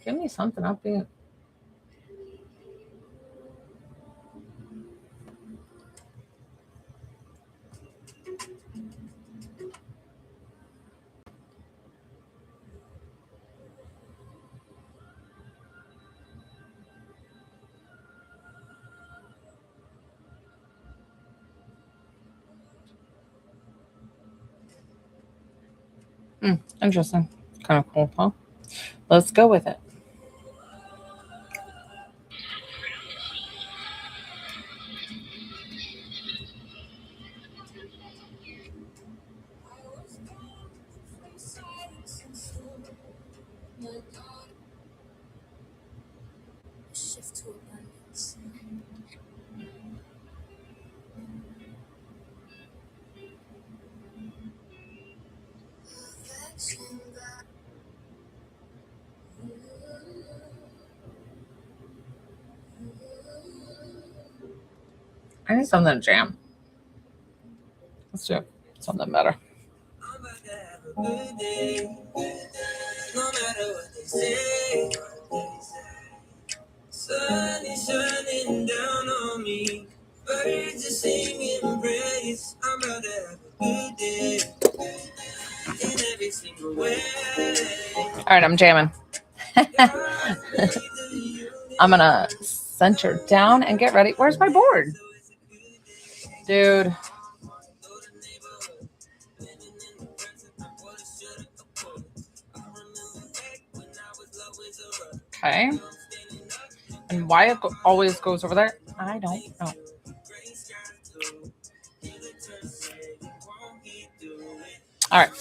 Give me something upbeat. Interesting. Kind of cool, huh? Let's go with it. I need something to jam. Let's do something better. Sun is shining down on me. Birds are singing praise. I'm about to have a good day in every single way. All right, I'm jamming. I'm gonna center down and get ready. Where's my board? Dude. Okay. And why it always goes over there, I don't know. All right.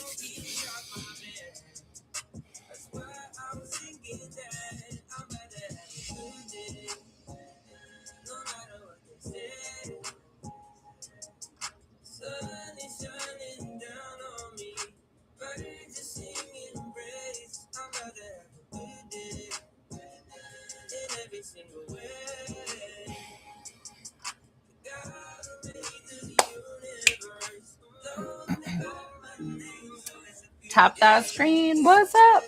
Tap that screen. What's up?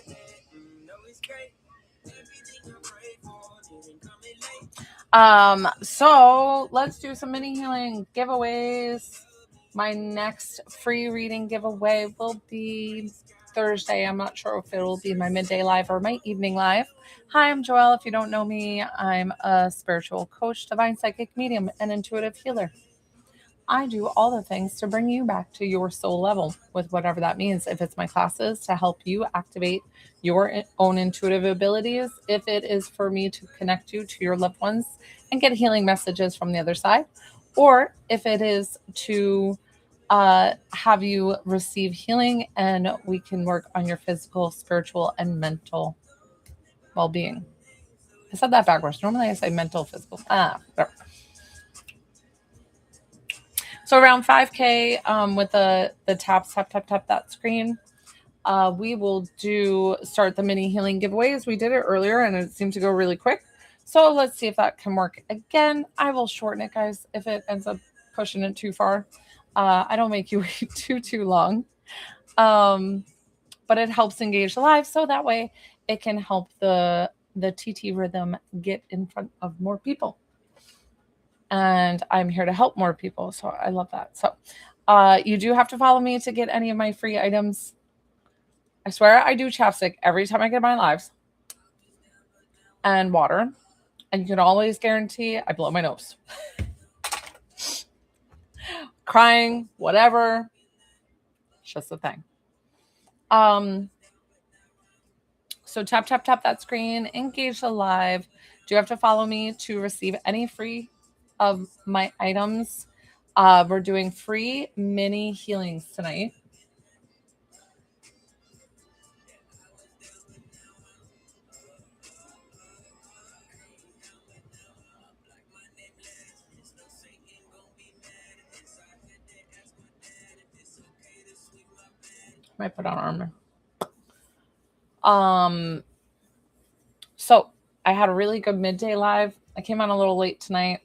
So let's do some mini healing giveaways. My next free reading giveaway will be Thursday. I'm not sure if it will be my midday live or my evening live. Hi, I'm Joelle. If you don't know me, I'm a spiritual coach, divine psychic medium, and intuitive healer. I do all the things to bring you back to your soul level with whatever that means. If it's my classes to help you activate your own intuitive abilities, if it is for me to connect you to your loved ones and get healing messages from the other side, or if it is to have you receive healing and we can work on your physical, spiritual, and mental well-being. I said that backwards. Normally I say mental, physical. There. So around 5K with the tap that screen, we will start the mini healing giveaways. We did it earlier and it seemed to go really quick. So let's see if that can work again. I will shorten it, guys, if it ends up pushing it too far. I don't make you wait too long. But it helps engage the live so that way it can help the TT rhythm get in front of more people. And I'm here to help more people. So I love that. So you do have to follow me to get any of my free items. I swear I do chapstick every time I get my lives. And water. And you can always guarantee I blow my nose. Crying, whatever. It's just a thing. So tap that screen, engage the live. Do you have to follow me to receive any free of my items? We're doing free mini healings tonight. Might put on armor. So I had a really good midday live. I came on a little late tonight.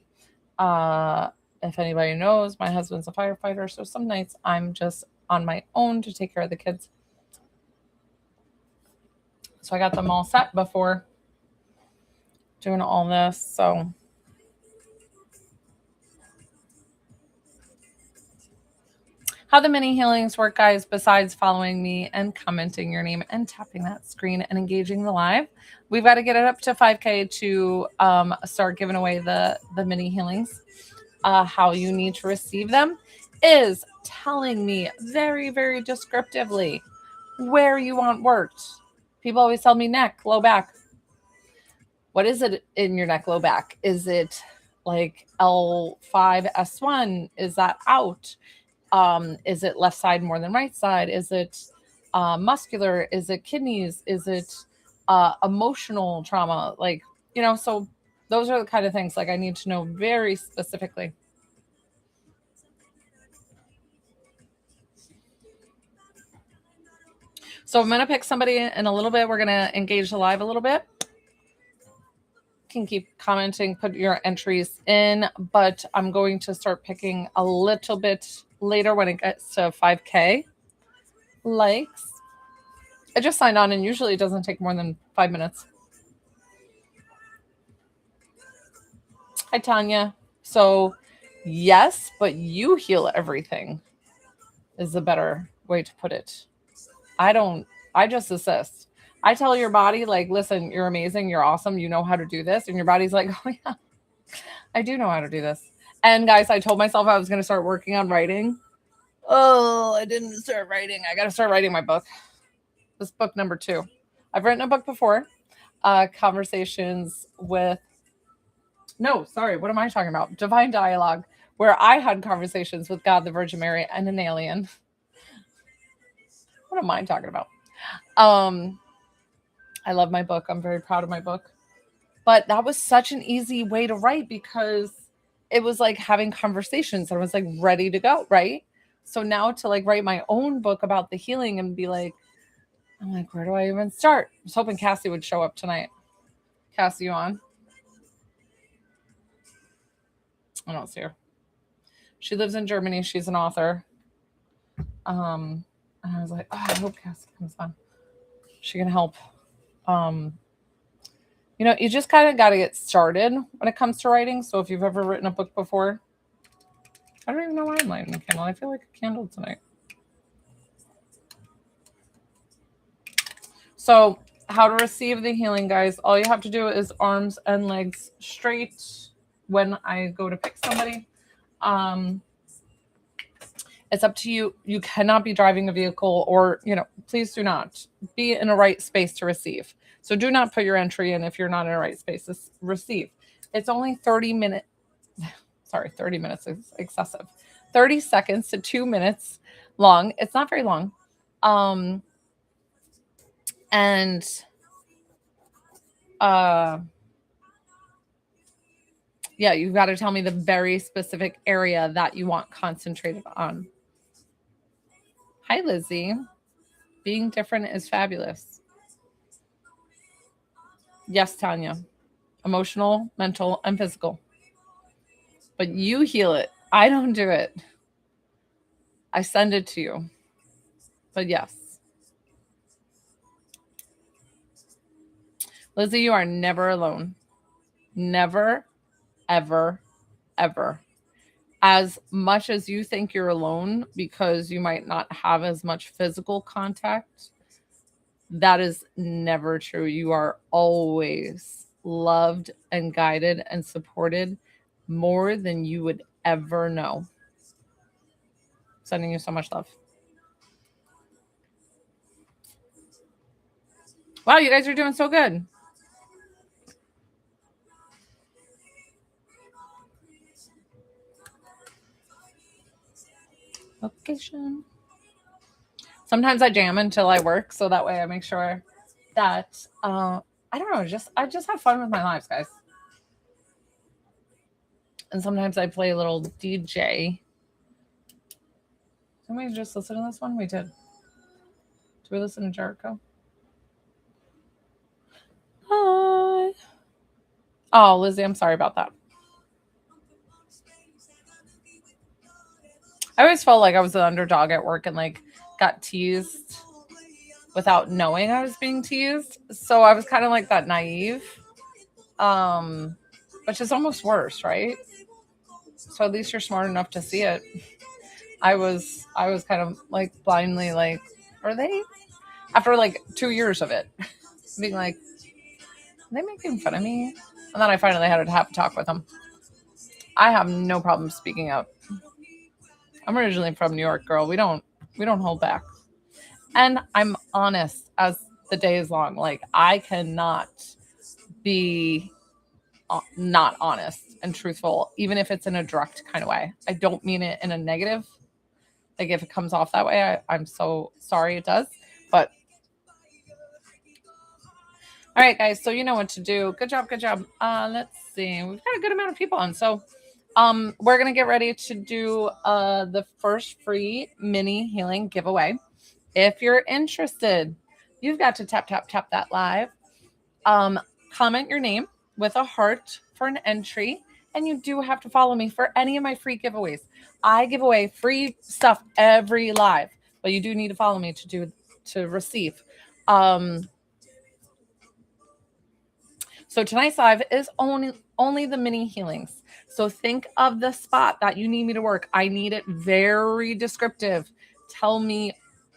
If anybody knows, my husband's a firefighter, so some nights I'm just on my own to take care of the kids. So I got them all set before doing all this. So how the mini healings work, guys, besides following me and commenting your name and tapping that screen and engaging the live, we've got to get it up to 5K to start giving away the mini healings. How you need to receive them is telling me very, very descriptively where you want worked. People always tell me neck, low back. What is it in your neck, low back? Is it like L5S1? Is that out? Is it left side more than right side? Is it muscular? Is it kidneys? Is it emotional trauma? Like, you know, so those are the kind of things like I need to know very specifically. So I'm going to pick somebody in a little bit. We're going to engage the live a little bit. Can keep commenting, put your entries in, but I'm going to start picking a little bit later when it gets to 5K likes. I just signed on and usually it doesn't take more than 5 minutes. Hi, Tanya. So yes, but you heal everything is a better way to put it. I just assist. I tell your body, like, listen, you're amazing, you're awesome, you know how to do this. And your body's like, oh yeah, I do know how to do this. And guys, I told myself I was going to start working on writing. Oh, I didn't start writing. I got to start writing my book. This book number 2. I've written a book before. Conversations with, no, sorry, what am I talking about? Divine Dialogue, where I had conversations with God, the Virgin Mary, and an alien. What am I talking about? I love my book. I'm very proud of my book. But that was such an easy way to write because it was like having conversations. I was like ready to go, right? So now to like write my own book about the healing and be like, I'm like, where do I even start? I was hoping Cassie would show up tonight. Cassie, you on? I don't see her. She lives in Germany. She's an author. And I was like, oh, I hope Cassie comes on. She can help. You know, you just kind of got to get started when it comes to writing. So if you've ever written a book before, I don't even know why I'm lighting a candle. I feel like a candle tonight. So how to receive the healing, guys. All you have to do is arms and legs straight when I go to pick somebody. It's up to you. You cannot be driving a vehicle or, you know, please do not be in a right space to receive. So do not put your entry in if you're not in a right space to receive. It's only 30 minutes. Sorry, 30 minutes is excessive. 30 seconds to 2 minutes long. It's not very long. Yeah, you've got to tell me the very specific area that you want concentrated on. Hi, Lizzie. Being different is fabulous. Yes, Tanya. Emotional, mental, and physical. But you heal it. I don't do it. I send it to you. But yes. Lizzie, you are never alone. Never, ever, ever. As much as you think you're alone because you might not have as much physical contact, that is never true. You are always loved and guided and supported more than you would ever know. Sending you so much love. Wow, you guys are doing so good. Location. Sometimes I jam until I work, so that way I make sure that I don't know, I just have fun with my lives, guys. And sometimes I play a little DJ. Didn't we just listen to this one? We did. Did we listen to Jericho? Hi. Oh, Lizzie, I'm sorry about that. I always felt like I was an underdog at work and like got teased without knowing I was being teased. So I was kind of like that naive which is almost worse, right? So at least you're smart enough to see it. I was kind of like blindly like, are they? After like 2 years of it, being like, are they making fun of me? And then I finally had to have a talk with them. I have no problem speaking up. I'm originally from New York, girl. We don't hold back. And I'm honest as the day is long. Like I cannot be not honest and truthful, even if it's in a direct kind of way. I don't mean it in a negative. Like if it comes off that way, I'm so sorry it does. But all right, guys. So you know what to do. Good job. Good job. Let's see. We've got a good amount of people on. So we're going to get ready to do the first free mini healing giveaway. If you're interested, you've got to tap that live. Comment your name with a heart for an entry. And you do have to follow me for any of my free giveaways. I give away free stuff every live, but you do need to follow me to receive. So tonight's live is only the mini healings. So think of the spot that you need me to work. I need it very descriptive. Tell me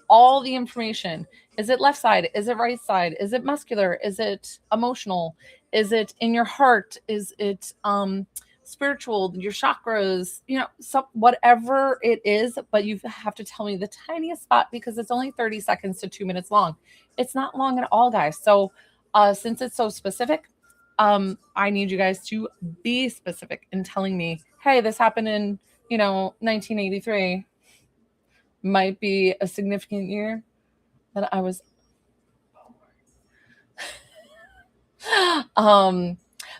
all the information. Is it left side? Is it right side? Is it muscular? Is it emotional? Is it in your heart? Is it spiritual? Your chakras? Whatever it is, but you have to tell me the tiniest spot because it's only 30 seconds to 2 minutes long. It's not long at all, guys. So since it's so specific, I need you guys to be specific in telling me, hey, this happened in, 1983. Might be a significant year that I was.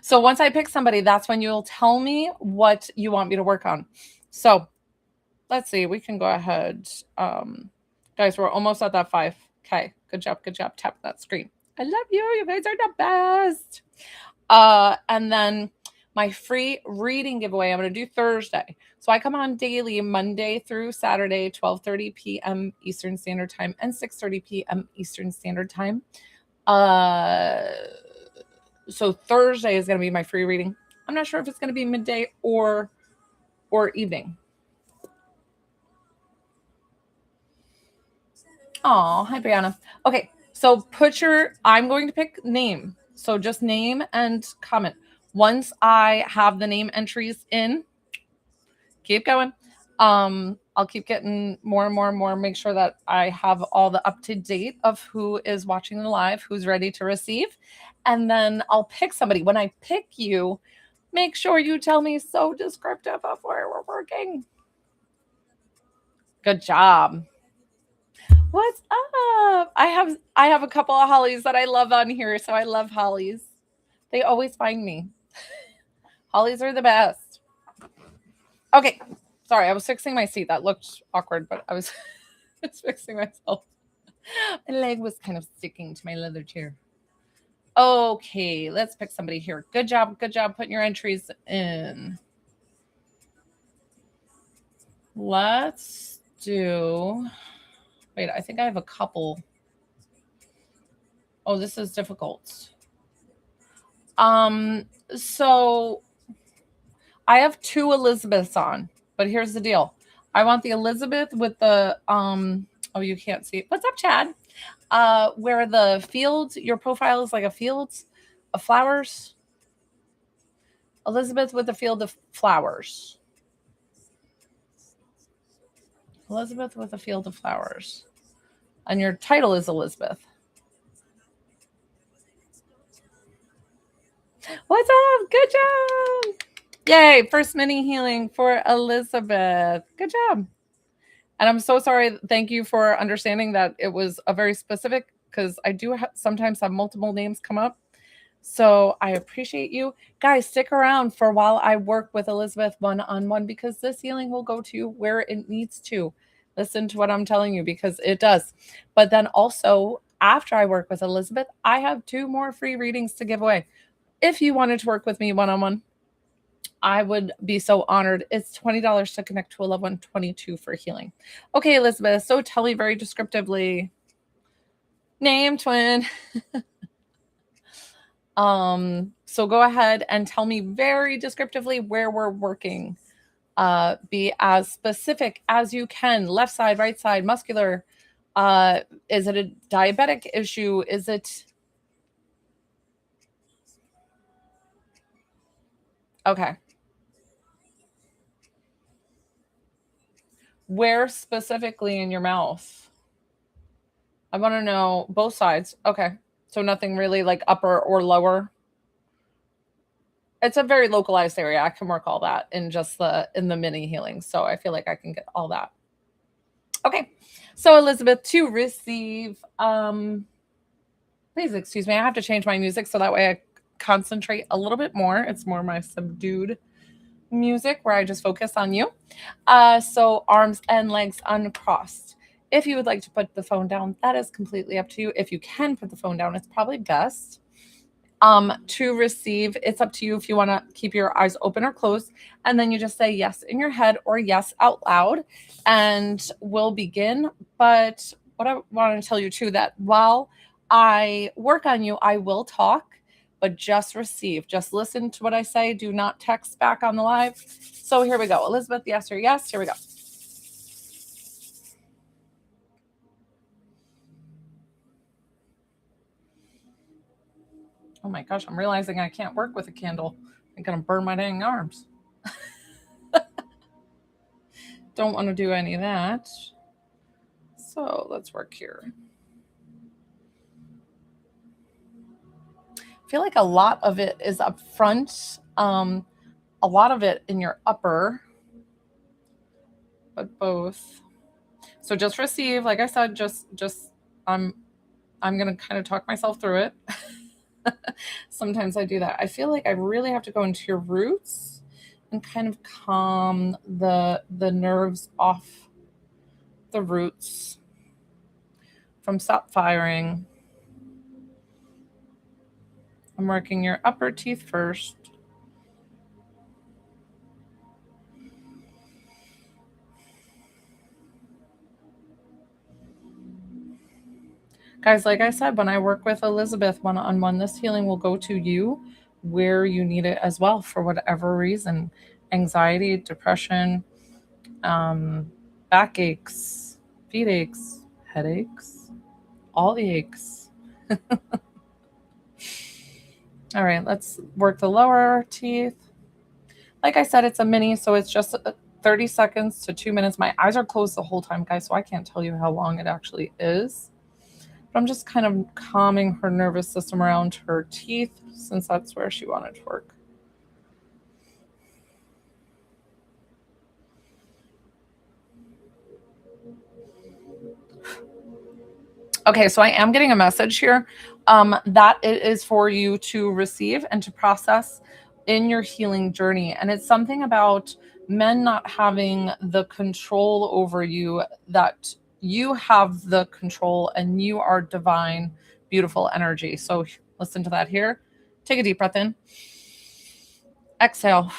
So once I pick somebody, that's when you'll tell me what you want me to work on. So let's see, we can go ahead. Guys, we're almost at that 5K. Good job. Tap that screen. I love you. You guys are the best. And then my free reading giveaway, I'm going to do Thursday. So I come on daily, Monday through Saturday, 12:30 p.m. Eastern Standard Time and 6:30 p.m. Eastern Standard Time. So Thursday is going to be my free reading. I'm not sure if it's going to be midday or evening. Oh, hi, Brianna. Okay, so I'm going to pick name. So just name and comment. Once I have the name entries in, keep going. I'll keep getting more and more, make sure that I have all the up to date of who is watching the live, who's ready to receive. And then I'll pick somebody. When I pick you, make sure you tell me so descriptive of where we're working. Good job. What's up? I have a couple of Hollies that I love on here, so I love Hollies. They always find me. Hollies are the best. Okay. Sorry, I was fixing my seat. That looked awkward, but I was fixing myself. My leg was kind of sticking to my leather chair. Okay, let's pick somebody here. Good job putting your entries in. Let's do... Wait, I think I have a couple. Oh, this is difficult. So I have 2 Elizabeths on, but here's the deal. I want the Elizabeth with the, oh, you can't see it. What's up, Chad? Where the field, your profile is like a field of flowers. Elizabeth with the field of flowers. Elizabeth with a field of flowers. And your title is Elizabeth. What's up? Good job. Yay. First mini healing for Elizabeth. Good job. And I'm so sorry. Thank you for understanding that it was a very specific, because I do sometimes have multiple names come up. So I appreciate you. Guys, stick around for while I work with Elizabeth one-on-one, because this healing will go to where it needs to. Listen to what I'm telling you, because it does. But then also, after I work with Elizabeth, I have 2 more free readings to give away. If you wanted to work with me one-on-one, I would be so honored. It's $20 to connect to a loved one, $22 for healing. Okay, Elizabeth, so tell me very descriptively. Name, twin. So go ahead and tell me very descriptively where we're working. Be as specific as you can. Left side, right side, muscular. Is it a diabetic issue? Is it okay? Where specifically in your mouth? I want to know both sides. Okay. So nothing really like upper or lower. It's a very localized area. I can work all that in just the mini healing. So I feel like I can get all that. Okay. So Elizabeth, to receive, please excuse me. I have to change my music so that way I concentrate a little bit more. It's more my subdued music where I just focus on you. So arms and legs uncrossed. If you would like to put the phone down, that is completely up to you. If you can put the phone down, it's probably best. To receive, it's up to you if you want to keep your eyes open or closed, and then you just say yes in your head or yes out loud, and we'll begin. But what I want to tell you too, that while I work on you, I will talk, but just receive. Just listen to what I say. Do not text back on the live. So here we go. Elizabeth, yes or yes. Here we go. Oh my gosh, I'm realizing I can't work with a candle. I'm going to burn my dang arms. Don't want to do any of that. So let's work here. I feel like a lot of it is up front, a lot of it in your upper, but both. So just receive, like I said, just I'm gonna kind of talk myself through it. Sometimes I do that. I feel like I really have to go into your roots and kind of calm the nerves off the roots from stop firing. I'm working your upper teeth first. Guys, like I said, when I work with Elizabeth one-on-one, this healing will go to you where you need it as well for whatever reason. Anxiety, depression, back aches, feet aches, headaches, all the aches. All right, let's work the lower teeth. Like I said, it's a mini, so it's just 30 seconds to 2 minutes. My eyes are closed the whole time, guys, so I can't tell you how long it actually is. But I'm just kind of calming her nervous system around her teeth since that's where she wanted to work. Okay, so I am getting a message here that it is for you to receive and to process in your healing journey. And it's something about men not having the control over you, that you have the control and you are divine, beautiful energy. So listen to that here. Take a deep breath in. Exhale.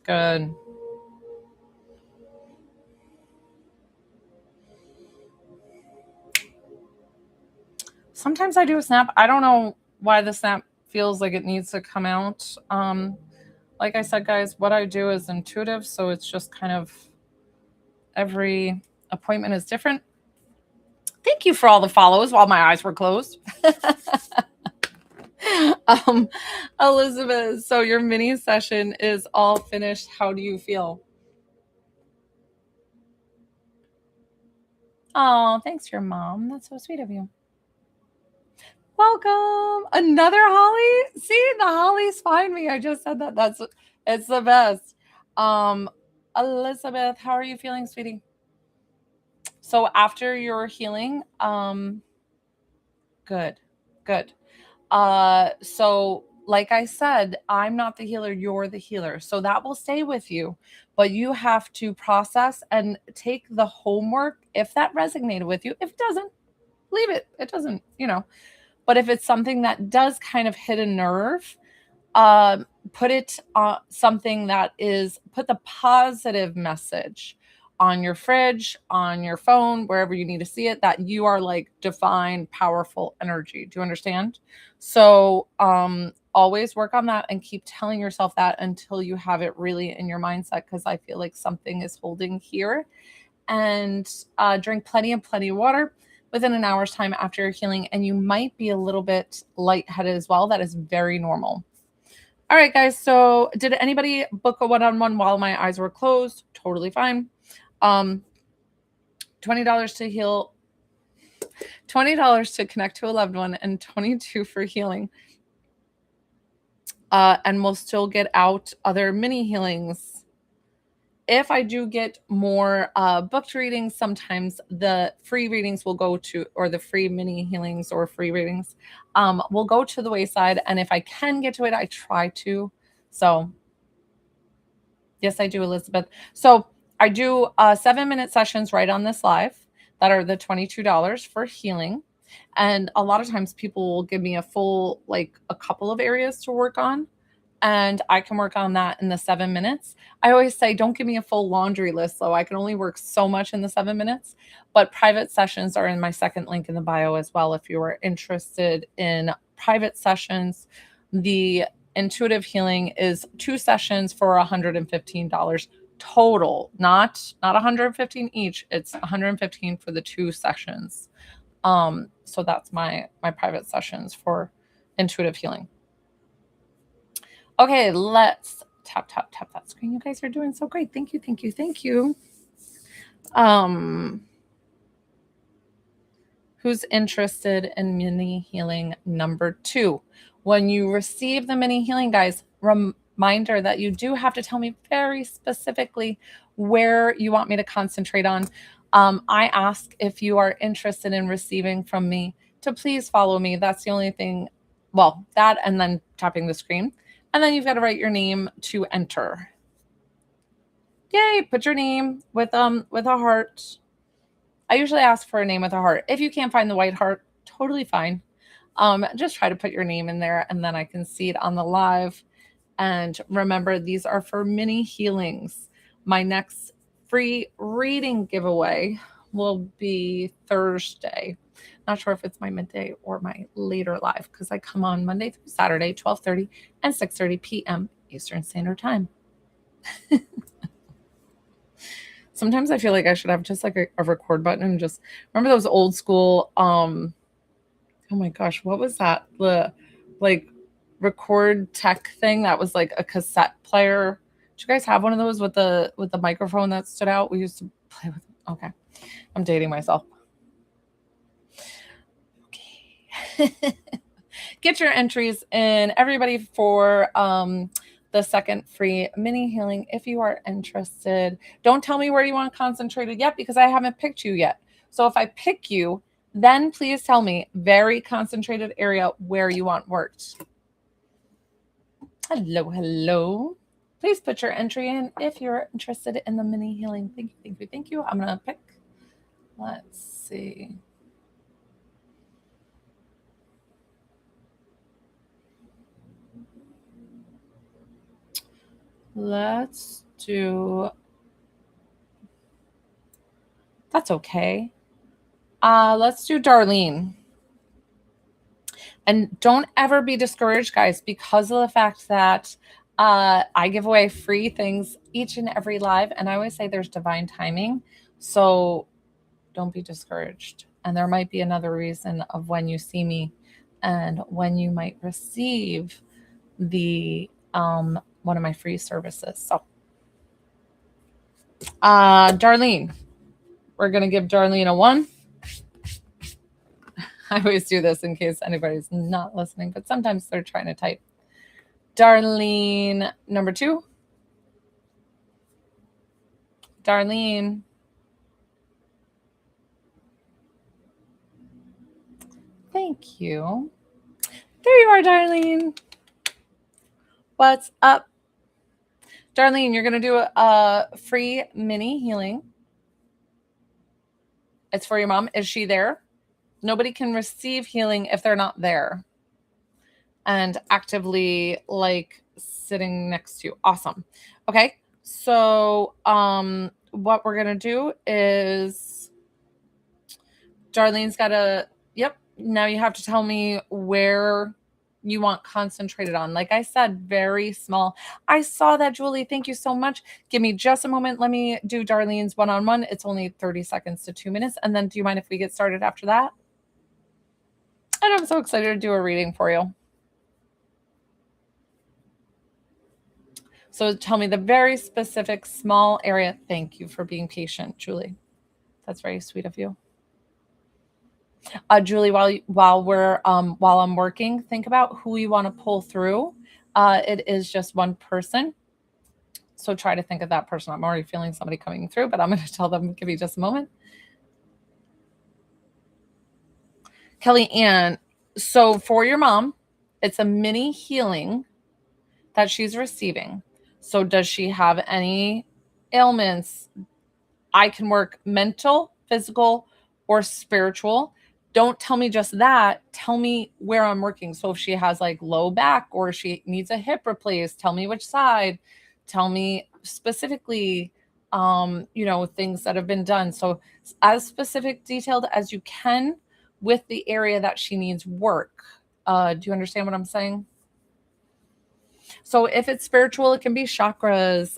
Good. Sometimes I do a snap. I don't know why the snap feels like it needs to come out. Like I said, guys, what I do is intuitive. So it's just kind of every appointment is different. Thank you for all the follows while my eyes were closed. Elizabeth, so your mini session is all finished. How do you feel? Oh, thanks, your mom. That's so sweet of you. Welcome. Another Holly. See, the Hollies find me. I just said that. It's the best. Elizabeth, how are you feeling, sweetie? So after your healing, good. Good. So like I said, I'm not the healer, you're the healer. So that will stay with you, but you have to process and take the homework if that resonated with you. If it doesn't, leave it. It doesn't, But if it's something that does kind of hit a nerve, put it something that is, put the positive message on your fridge, on your phone, wherever you need to see it, that you are like divine, powerful energy. Do you understand? So always work on that and keep telling yourself that until you have it really in your mindset, because I feel like something is holding here. And drink plenty of water within an hour's time after your healing. And you might be a little bit lightheaded as well. That is very normal. All right, guys. So did anybody book a one-on-one while my eyes were closed? Totally fine. $20 to heal, $20 to connect to a loved one, and $22 for healing. And we'll still get out other mini healings. If I do get more booked readings, sometimes the free readings will go to, or the free mini healings or free readings will go to the wayside. And if I can get to it, I try to. So yes, I do, Elizabeth. So I do 7-minute sessions right on this live that are the $22 for healing. And a lot of times people will give me a full, like a couple of areas to work on. And I can work on that in the 7 minutes. I always say, don't give me a full laundry list, though. I can only work so much in the 7 minutes. But private sessions are in my second link in the bio as well. If you are interested in private sessions, the intuitive healing is 2 sessions for $115 total, not 115 each. It's 115 for the 2 sessions. So that's my private sessions for intuitive healing. Okay, let's tap that screen. You guys are doing so great. Thank you. Who's interested in mini healing number 2? When you receive the mini healing, guys, reminder that you do have to tell me very specifically where you want me to concentrate on. I ask if you are interested in receiving from me to please follow me. That's the only thing. Well, that and then tapping the screen. And then you've got to write your name to enter. Yay, put your name with a heart. I usually ask for a name with a heart. If you can't find the white heart, totally fine. Just try to put your name in there and then I can see it on the live. And remember, these are for mini healings. My next free reading giveaway will be Thursday. Not sure if it's my midday or my later live because I come on Monday through Saturday, 12:30 and 6:30 p.m. Eastern Standard Time. Sometimes I feel like I should have just like a record button and just remember those old school, oh my gosh, what was that? The like record tech thing that was like a cassette player. Did you guys have one of those with the microphone that stood out? We used to play with. Okay, I'm dating myself. Okay. Get your entries in, everybody, for the second free mini healing if you are interested. Don't tell me where you want concentrated yet because I haven't picked you yet. So if I pick you, then please tell me very concentrated area where you want worked. Hello. Please put your entry in if you're interested in the mini healing. Thank you. I'm going to pick. Let's see. Let's do. That's okay. Let's do Darlene. And don't ever be discouraged, guys, because of the fact that I give away free things each and every live. And I always say there's divine timing. So don't be discouraged. And there might be another reason of when you see me and when you might receive the one of my free services. So Darlene, we're going to give Darlene a 1. I always do this in case anybody's not listening, but sometimes they're trying to type. Darlene, number 2. Darlene. Thank you. There you are, Darlene. What's up? Darlene, you're going to do a free mini healing. It's for your mom. Is she there? Nobody can receive healing if they're not there and actively like sitting next to you. Awesome. Okay. So what we're gonna do is Darlene's gotta, yep. Now you have to tell me where you want concentrated on. Like I said, very small. I saw that, Julie. Thank you so much. Give me just a moment. Let me do Darlene's one-on-one. It's only 30 seconds to 2 minutes. And then do you mind if we get started after that? And I'm so excited to do a reading for you. So tell me the very specific small area. Thank you for being patient, Julie. That's very sweet of you. Julie, while I'm working, think about who you want to pull through. It is just one person, so try to think of that person. I'm already feeling somebody coming through, but I'm going to tell them. Give me just a moment. Kelly Ann. So for your mom, it's a mini healing that she's receiving. So does she have any ailments? I can work mental, physical, or spiritual. Don't tell me just that. Tell me where I'm working. So if she has like low back or she needs a hip replaced, tell me which side. Tell me specifically, things that have been done. So as specific, detailed as you can with the area that she needs work. Do you understand what I'm saying? So if it's spiritual, it can be chakras.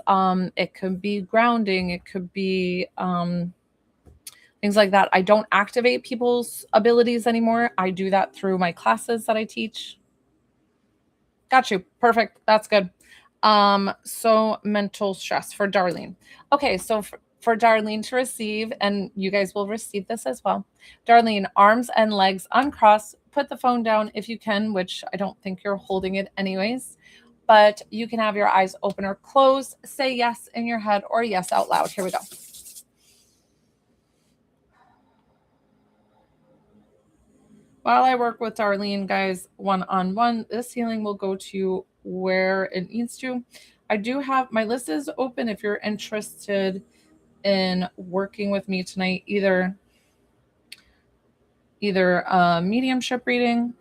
It could be grounding. It could be things like that. I don't activate people's abilities anymore. I do that through my classes that I teach. Got you. Perfect. That's good. So mental stress for Darlene. Okay, so for Darlene to receive, and you guys will receive this as well. Darlene, arms and legs uncrossed. Put the phone down if you can, which I don't think you're holding it anyways. But you can have your eyes open or closed. Say yes in your head or yes out loud. Here we go. While I work with Darlene, guys, one-on-one, this healing will go to where it needs to. I do have my list is open if you're interested in working with me tonight, either mediumship reading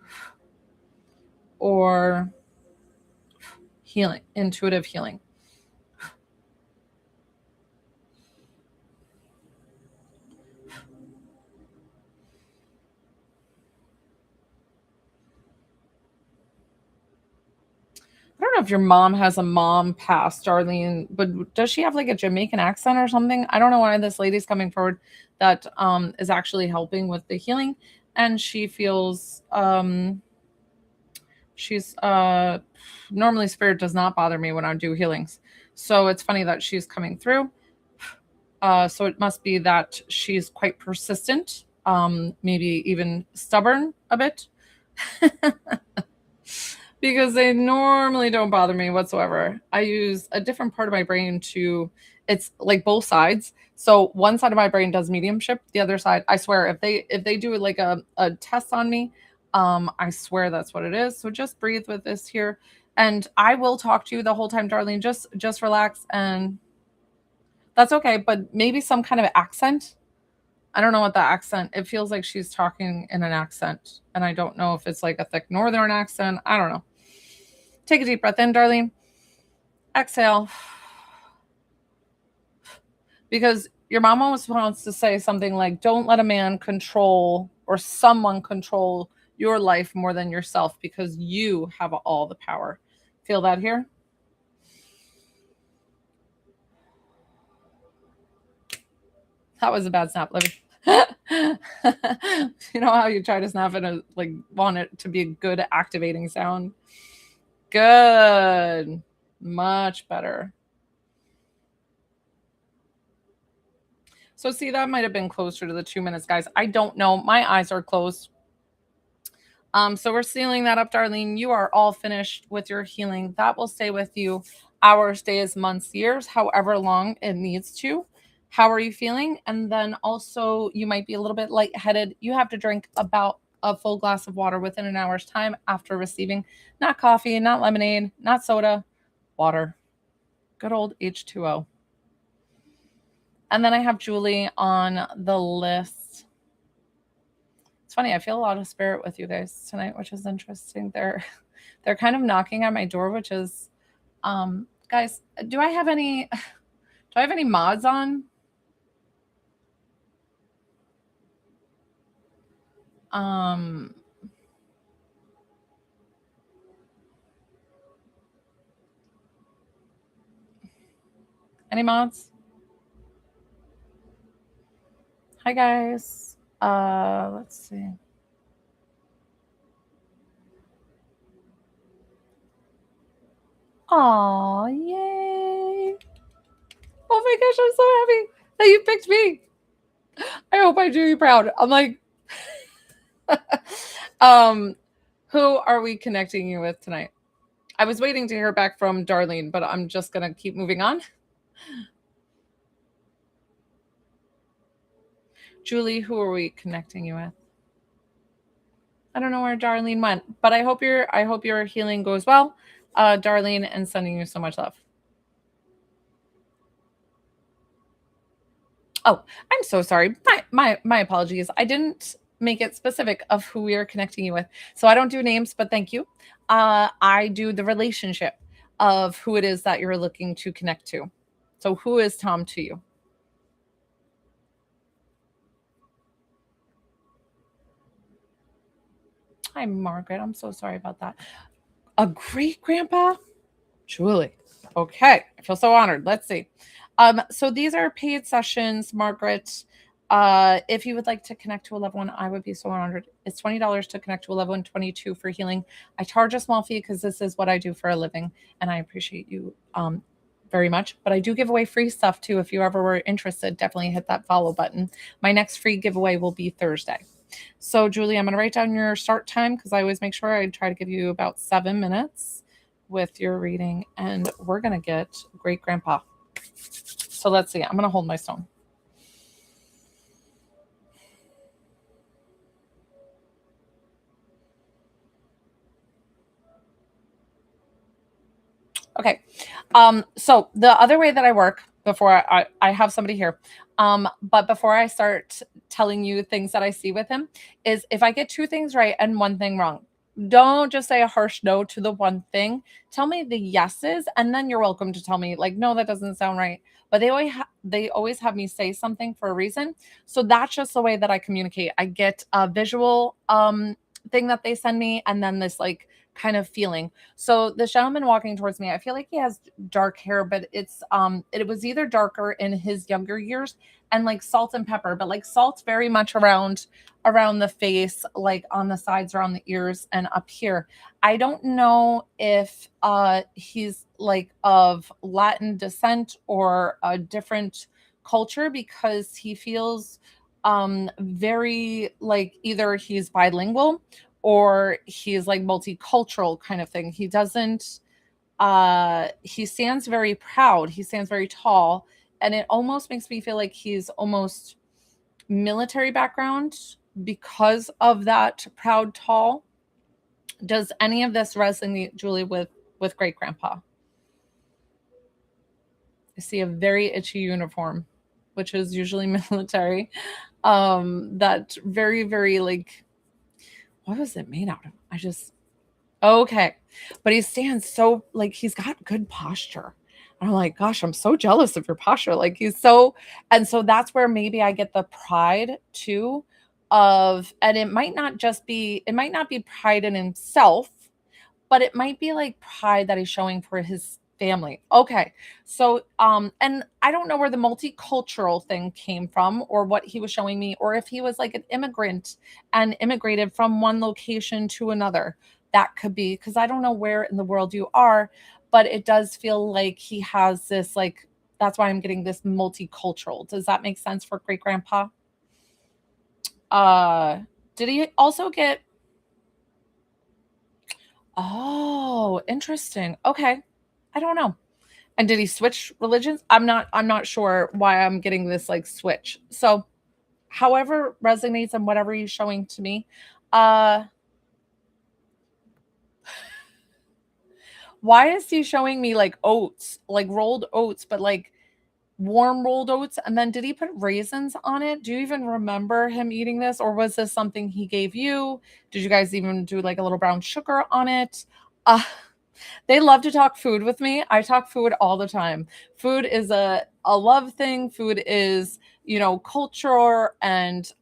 or healing, intuitive healing. I don't know if your mom has a mom past, Darlene, but does she have like a Jamaican accent or something? I don't know why this lady's coming forward that is actually helping with the healing, and she feels she's normally spirit does not bother me when I do healings, so it's funny that she's coming through. So it must be that she's quite persistent, maybe even stubborn a bit. Because they normally don't bother me whatsoever. I use a different part of my brain it's like both sides. So one side of my brain does mediumship, the other side, I swear, if they do like a test on me, I swear that's what it is. So just breathe with this here. And I will talk to you the whole time, Darlene. Just relax, and that's okay. But maybe some kind of accent. I don't know what the accent. It feels like she's talking in an accent, and I don't know if it's like a thick northern accent. I don't know. Take a deep breath in, Darlene. Exhale. Because your mom almost wants to say something like, don't let a man control or someone control your life more than yourself, because you have all the power. Feel that here? That was a bad snap, Libby. You know how you try to snap it and like want it to be a good activating sound? Good. Much better. So see, that might have been closer to the 2 minutes, guys. I don't know. My eyes are closed. So we're sealing that up, Darlene. You are all finished with your healing. That will stay with you hours, days, months, years, however long it needs to. How are you feeling? And then also, you might be a little bit lightheaded. You have to drink about a full glass of water within an hour's time after receiving. Not coffee, not lemonade, not soda, water. Good old H2O. And then I have Julie on the list. It's funny, I feel a lot of spirit with you guys tonight, which is interesting. They're kind of knocking at my door, which is Guys, do I have any mods on? Um, any mods? Hi guys. Let's see. Aw, yay. Oh my gosh, I'm so happy that you picked me. I hope I do you proud. I'm like, who are we connecting you with tonight? I was waiting to hear back from Darlene, but I'm just gonna keep moving on. Julie, who are we connecting you with? I don't know where Darlene went, but I hope your healing goes well, Darlene, and sending you so much love. Oh, I'm so sorry. My apologies. I didn't make it specific of who we are connecting you with. So I don't do names, but thank you. I do the relationship of who it is that you're looking to connect to. So who is Tom to you? Hi, Margaret. I'm so sorry about that. A great grandpa? Julie. Okay. I feel so honored. Let's see. So these are paid sessions, Margaret. If you would like to connect to a loved one, I would be so honored. It's $20 to connect to a loved one, 22 for healing. I charge a small fee because this is what I do for a living, and I appreciate you very much. But I do give away free stuff too. If you ever were interested, definitely hit that follow button. My next free giveaway will be Thursday. So, Julie, I'm going to write down your start time because I always make sure I try to give you about 7 minutes with your reading, and we're going to get great grandpa. So let's see. I'm going to hold my stone. Okay. So the other way that I work before I have somebody here, but before I start telling you things that I see with him, is if I get 2 things right and 1 thing wrong, don't just say a harsh no to the 1 thing. Tell me the yeses, and then you're welcome to tell me like, no, that doesn't sound right. But they always have me say something for a reason. So that's just the way that I communicate. I get a visual thing that they send me, and then this like kind of feeling. So the gentleman walking towards me, I feel like he has dark hair, but it was either darker in his younger years and like salt and pepper, but like salt's very much around the face, like on the sides, around the ears, and up here. I don't know if he's like of Latin descent or a different culture because he feels very like either he's bilingual or he's like multicultural kind of thing. He doesn't he stands very proud, he stands very tall, and it almost makes me feel like he's almost military background because of that proud tall. Does any of this resonate, Julie, with great grandpa? I see a very itchy uniform, which is usually military. That very, very like, what was it made out of? Okay. But he stands so like he's got good posture. And I'm like, gosh, I'm so jealous of your posture. Like he's so, and so that's where maybe I get the pride too of, and it might not be pride in himself, but it might be like pride that he's showing for his family. Okay. So and I don't know where the multicultural thing came from or what he was showing me or if he was like an immigrant and immigrated from one location to another. That could be because I don't know where in the world you are, but it does feel like he has this like that's why I'm getting this multicultural. Does that make sense for great grandpa? Uh did he also get Oh, interesting. Okay. I don't know. And did he switch religions? I'm not sure why I'm getting this like switch. So, however resonates and whatever he's showing to me. Uh why is he showing me like oats, like rolled oats, but like warm rolled oats? And then did he put raisins on it? Do you even remember him eating this or was this something he gave you? Did you guys even do like a little brown sugar on it? Uh They love to talk food with me. I talk food all the time. Food is a love thing. Food is, culture and,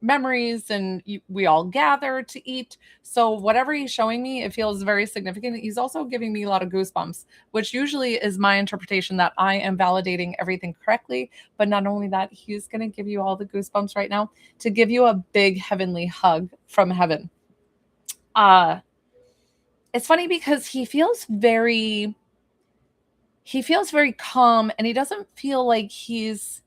memories, and we all gather to eat. So whatever he's showing me, it feels very significant. He's also giving me a lot of goosebumps, which usually is my interpretation that I am validating everything correctly. But not only that, he's going to give you all the goosebumps right now to give you a big heavenly hug from heaven. It's funny because he feels very calm, and he doesn't feel like he's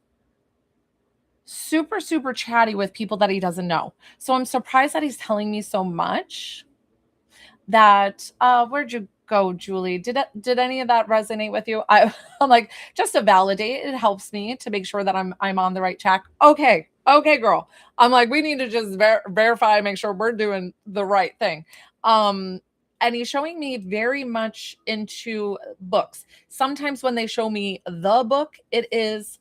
super super chatty with people that he doesn't know. So I'm surprised that he's telling me so much. That Where'd you go, Julie? Did any of that resonate with you? I'm like, just to validate, it helps me to make sure that I'm on the right track. Okay, girl. I'm like, we need to just verify, make sure we're doing the right thing. um and he's showing me very much into books. Sometimes when they show me the book, it is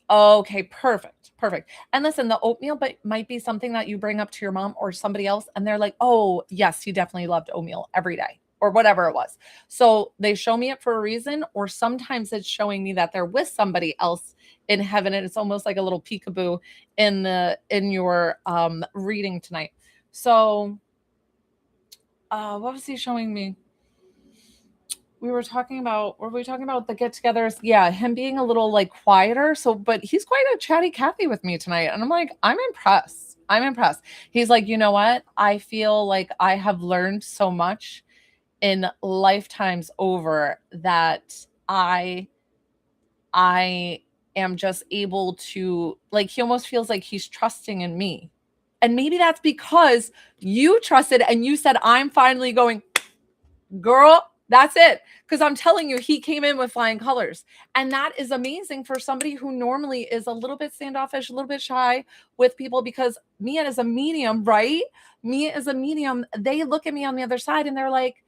okay, perfect, perfect. And listen, the oatmeal but might be something that you bring up to your mom or somebody else, and they're like, "Oh, yes, he definitely loved oatmeal every day," or whatever it was. So they show me it for a reason, or sometimes it's showing me that they're with somebody else in heaven, and it's almost like a little peekaboo in your reading tonight. So, what was he showing me? Were we talking about the get-togethers? Yeah, him being a little like quieter. So, but he's quite a chatty Cathy with me tonight. And I'm like, I'm impressed. I'm impressed. He's like, you know what? I feel like I have learned so much in lifetimes over that I am just able to, like, he almost feels like he's trusting in me. And maybe that's because you trusted and you said, I'm finally going, girl, that's it. Because I'm telling you, he came in with flying colors. And that is amazing for somebody who normally is a little bit standoffish, a little bit shy with people. Because me as a medium, right? Me as a medium, they look at me on the other side and they're like,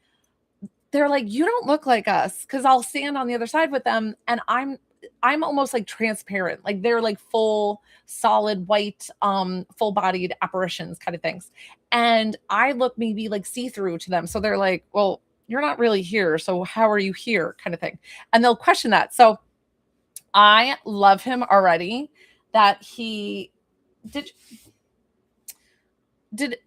you don't look like us. Because I'll stand on the other side with them and I'm almost like transparent. Like they're like full solid white, full bodied apparitions kind of things. And I look maybe like see through to them. So they're like, well, you're not really here. So how are you here? Kind of thing. And they'll question that. So I love him already that he did.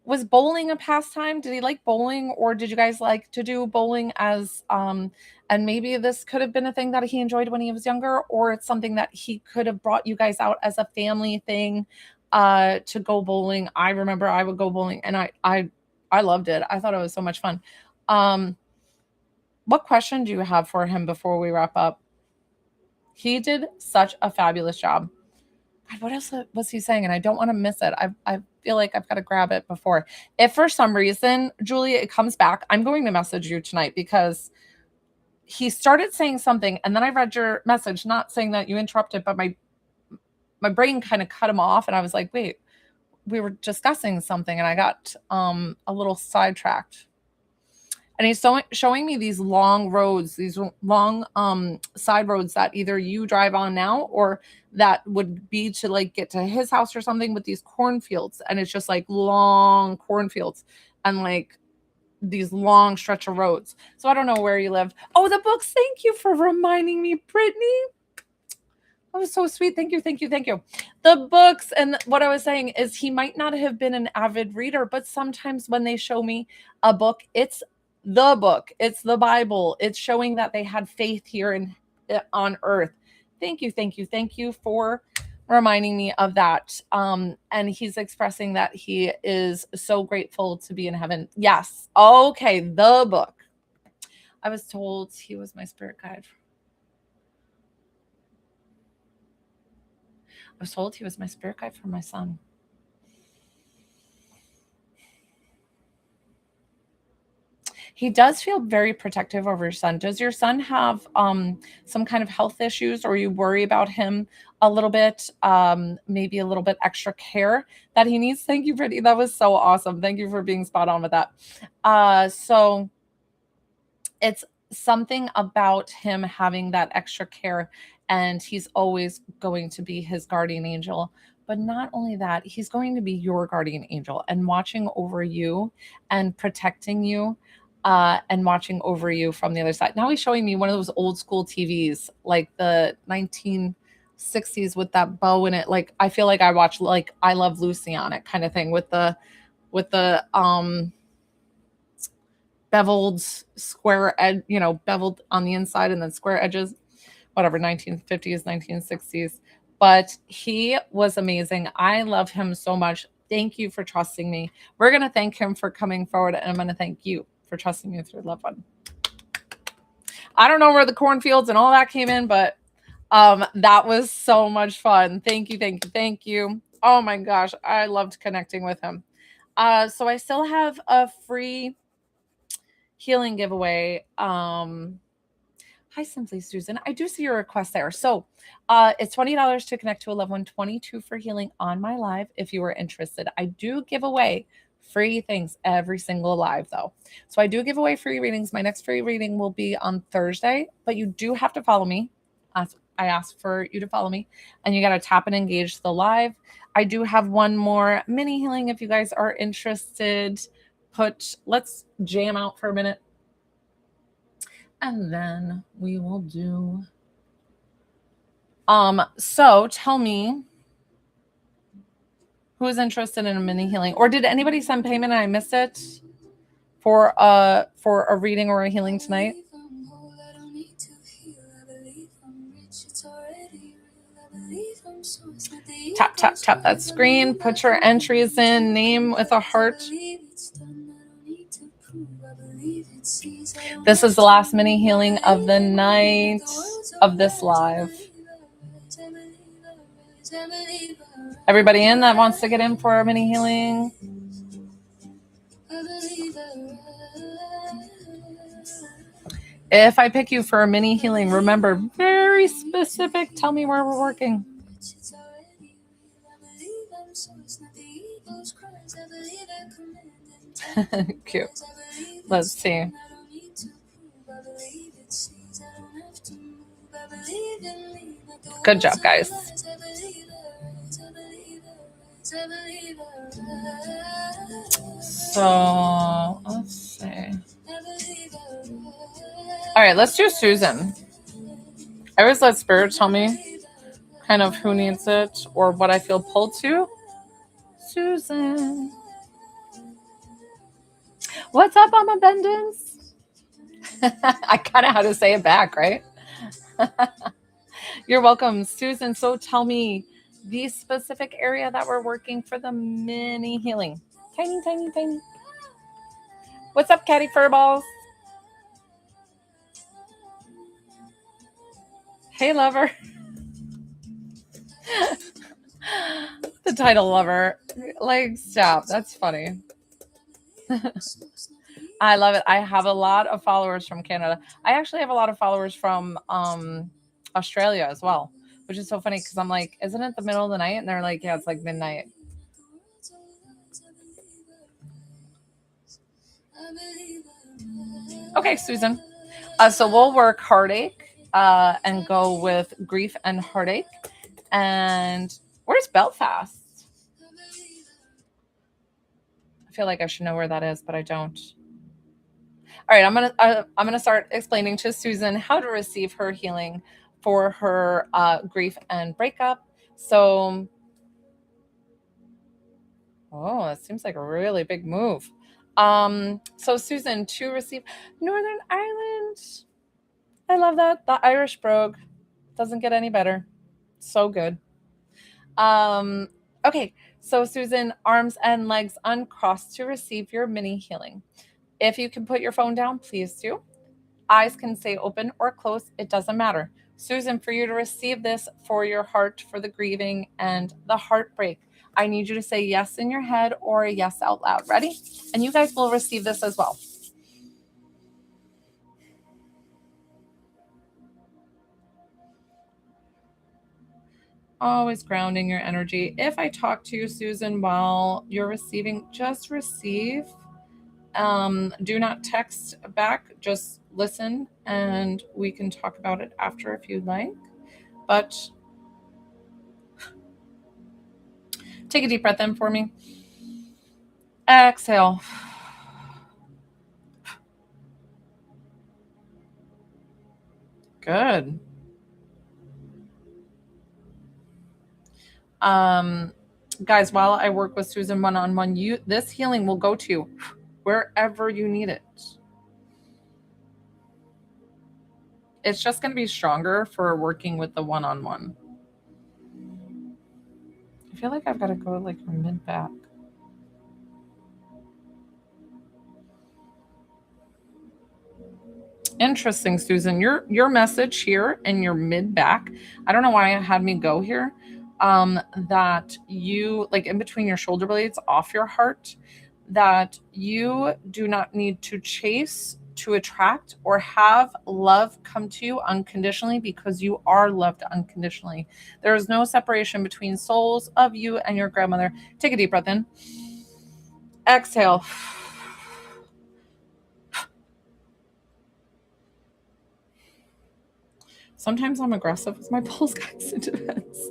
Was bowling a pastime? Did he like bowling, or did you guys like to do bowling as and maybe this could have been a thing that he enjoyed when he was younger, or it's something that he could have brought you guys out as a family thing to go bowling. I remember I would go bowling and I loved it. I thought it was so much fun. Um what question do you have for him before we wrap up? He did such a fabulous job. God, what else was he saying? And I don't want to miss it. I feel like I've got to grab it before. If for some reason, Julia, it comes back, I'm going to message you tonight because he started saying something and then I read your message, not saying that you interrupted, but my brain kind of cut him off and I was like, wait, we were discussing something and I got a little sidetracked. And he's showing me these long roads, these long side roads that either you drive on now or that would be to like get to his house or something, with these cornfields. And it's just like long cornfields and like these long stretch of roads. So I don't know where you live. Oh, the books. Thank you for reminding me, Brittany. That was so sweet. Thank you, thank you, thank you. The books. And what I was saying is he might not have been an avid reader, but sometimes when they show me a book, it's the book. It's the Bible. It's showing that they had faith here on earth. Thank you, thank you, thank you for reminding me of that. And he's expressing that he is so grateful to be in heaven. Yes. Okay, the book. I was told he was my spirit guide. I was told he was my spirit guide for my son. He does feel very protective over your son. Does your son have some kind of health issues, or you worry about him a little bit, maybe a little bit extra care that he needs? Thank you, Brittany. That was so awesome. Thank you for being spot on with that. So it's something about him having that extra care, and he's always going to be his guardian angel. But not only that, he's going to be your guardian angel and watching over you and protecting you, and watching over you from the other side. Now he's showing me one of those old school TVs, like the 1960s with that bow in it. Like I feel like I watch like I Love Lucy on it kind of thing with the beveled square edge, beveled on the inside and then square edges, whatever, 1950s, 1960s. But he was amazing. I love him so much. Thank you for trusting me. We're going to thank him for coming forward, and I'm going to thank you for trusting me with your loved one. I don't know where the cornfields and all that came in, but that was so much fun. Thank you, thank you, thank you. Oh my gosh, I loved connecting with him. So I still have a free healing giveaway. Hi, Simply Susan. I do see your request there. So it's $20 to connect to a loved one, $22 for healing on my live if you are interested. I do give away free things every single live, though. So I do give away free readings. My next free reading will be on Thursday, but you do have to follow me. I ask for you to follow me, and you got to tap and engage the live. I do have one more mini healing if you guys are interested. Let's jam out for a minute. And then we will do, so tell me who is interested in a mini healing, or did anybody send payment and I missed it for a reading or a healing tonight? Tap, tap, tap that screen, put your entries in, name with a heart. This is the last mini healing of the night of this live. Everybody in that wants to get in for a mini healing? If I pick you for a mini healing, remember, very specific. Tell me where we're working. Cute. Let's see. Good job, guys. So let's see. All right, let's do Susan. I always let Spirit tell me kind of who needs it or what I feel pulled to. Susan. What's up, Mama Bendens? I kind of had to say it back, right? You're welcome, Susan. So tell me the specific area that we're working for the mini healing. Tiny, tiny, tiny. What's up, Catty Furballs? Hey, lover. The title lover. Like, stop. That's funny. I love it. I have a lot of followers from Canada. I actually have a lot of followers from Australia as well, which is so funny because I'm like, isn't it the middle of the night? And they're like, yeah, it's like midnight. Okay, Susan. So we'll work heartache and go with grief and heartache. And where's Belfast? I feel like I should know where that is, but I don't. All right, I'm gonna start explaining to Susan how to receive her healing for her grief and breakup. So, oh, that seems like a really big move. So Susan, to receive Northern Ireland. I love that. The Irish brogue doesn't get any better. So good. Okay, so Susan, arms and legs uncrossed to receive your mini healing. If you can put your phone down, please do. Eyes can stay open or closed. It doesn't matter. Susan, for you to receive this for your heart, for the grieving and the heartbreak, I need you to say yes in your head or a yes out loud. Ready? And you guys will receive this as well. Always grounding your energy. If I talk to you, Susan, while you're receiving, just receive. Do not text back, just listen, and we can talk about it after if you'd like. But Take a deep breath in for me. Exhale. Good. Guys, while I work with Susan one-on-one, this healing will go to wherever you need it. It's just going to be stronger for working with the one-on-one. I feel like I've got to go like mid back. Interesting, Susan. Your message here and your mid back. I don't know why it had me go here. That you, like in between your shoulder blades off your heart, that you do not need to chase, to attract, or have love come to you unconditionally, because you are loved unconditionally. There is no separation between souls of you and your grandmother. Take a deep breath in. Exhale. Sometimes I'm aggressive with my pulse, guys. It depends.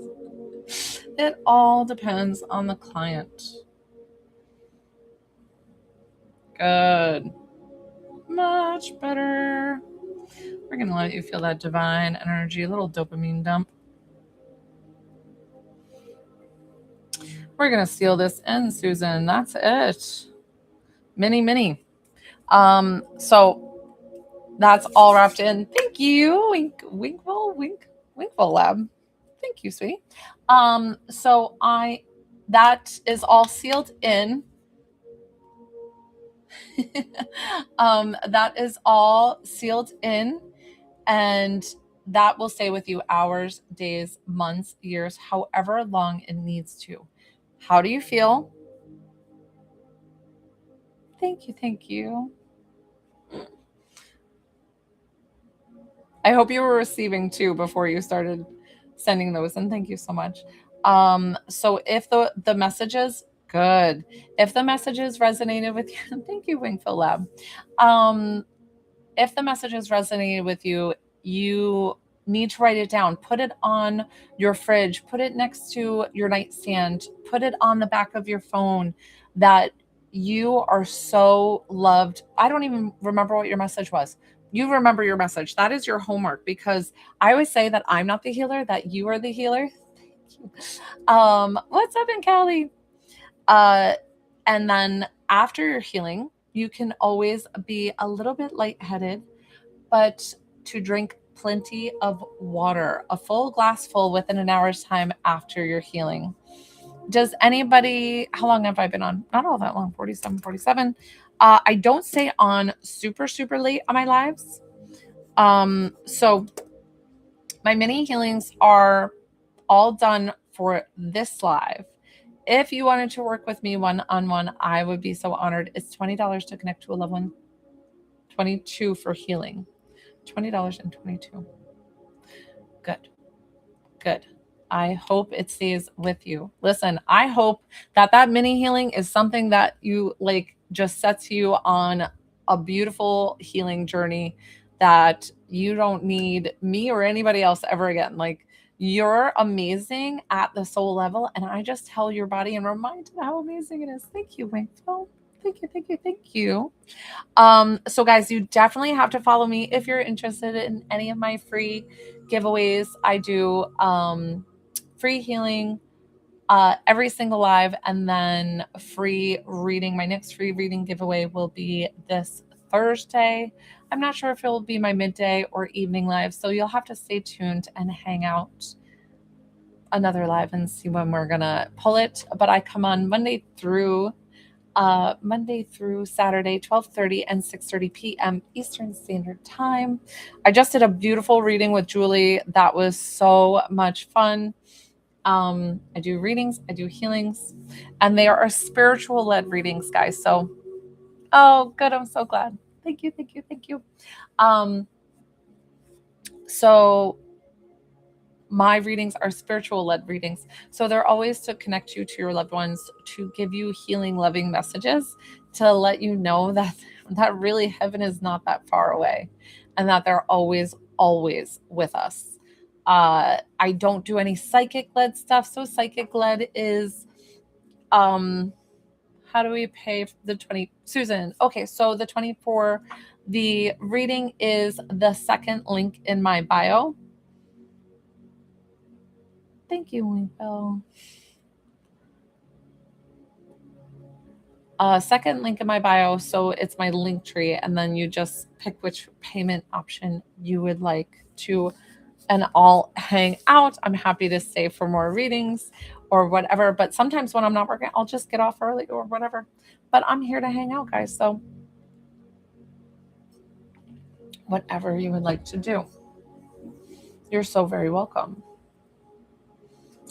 It all depends on the client. Good. Much better. We're going to let you feel that divine energy, a little dopamine dump. We're going to seal this in, Susan. That's it. Mini. So that's all wrapped in. Thank you, Winkville Lab. Thank you, sweetie. So that is all sealed in. That is all sealed in, and that will stay with you hours, days, months, years, however long it needs to. How do you feel? Thank you. I hope you were receiving too before you started sending those, and thank you so much. So if the messages, good. If the messages resonated with you, thank you, Wingfield Lab. If the messages resonated with you, you need to write it down. Put it on your fridge. Put it next to your nightstand. Put it on the back of your phone, that you are so loved. I don't even remember what your message was. You remember your message. That is your homework, because I always say that I'm not the healer, that you are the healer. Thank you. What's up in Cali? And then after your healing, you can always be a little bit lightheaded, but to drink plenty of water, a full glass full within an hour's time after your healing. Does anybody, how long have I been on? Not all that long, 47. I don't stay on super late on my lives. So my mini healings are all done for this live. If you wanted to work with me one-on-one, I would be so honored. It's $20 to connect to a loved one, $22 for healing. $20 and $22. Good. I hope it stays with you. Listen, I hope that mini healing is something that you like, just sets you on a beautiful healing journey, that you don't need me or anybody else ever again. Like, you're amazing at the soul level, and I just tell your body and remind it how amazing it is. Thank you, Winkfield. Thank you. So guys, you definitely have to follow me if you're interested in any of my free giveaways. I do free healing every single live, and then free reading. My next free reading giveaway will be this Thursday. I'm not sure if it will be my midday or evening live, so you'll have to stay tuned and hang out another live and see when we're gonna pull it. But I come on Monday through Saturday, 12:30 and 6:30 p.m. Eastern Standard Time. I just did a beautiful reading with Julie. That was so much fun. I do readings, I do healings, and they are spiritual led readings, guys. So, oh, good. I'm so glad. Thank you. So my readings are spiritual led readings. So they're always to connect you to your loved ones, to give you healing, loving messages, to let you know that really heaven is not that far away, and that they're always with us. I don't do any psychic led stuff. So psychic led is How do we pay for the 20? Susan. Okay, so the 24, the reading is the second link in my bio. Thank you, Winkle. Second link in my bio, so it's my link tree, and then you just pick which payment option you would like to, and I'll hang out. I'm happy to stay for more readings or whatever, but sometimes when I'm not working, I'll just get off early or whatever. But I'm here to hang out, guys, so whatever you would like to do. You're so very welcome.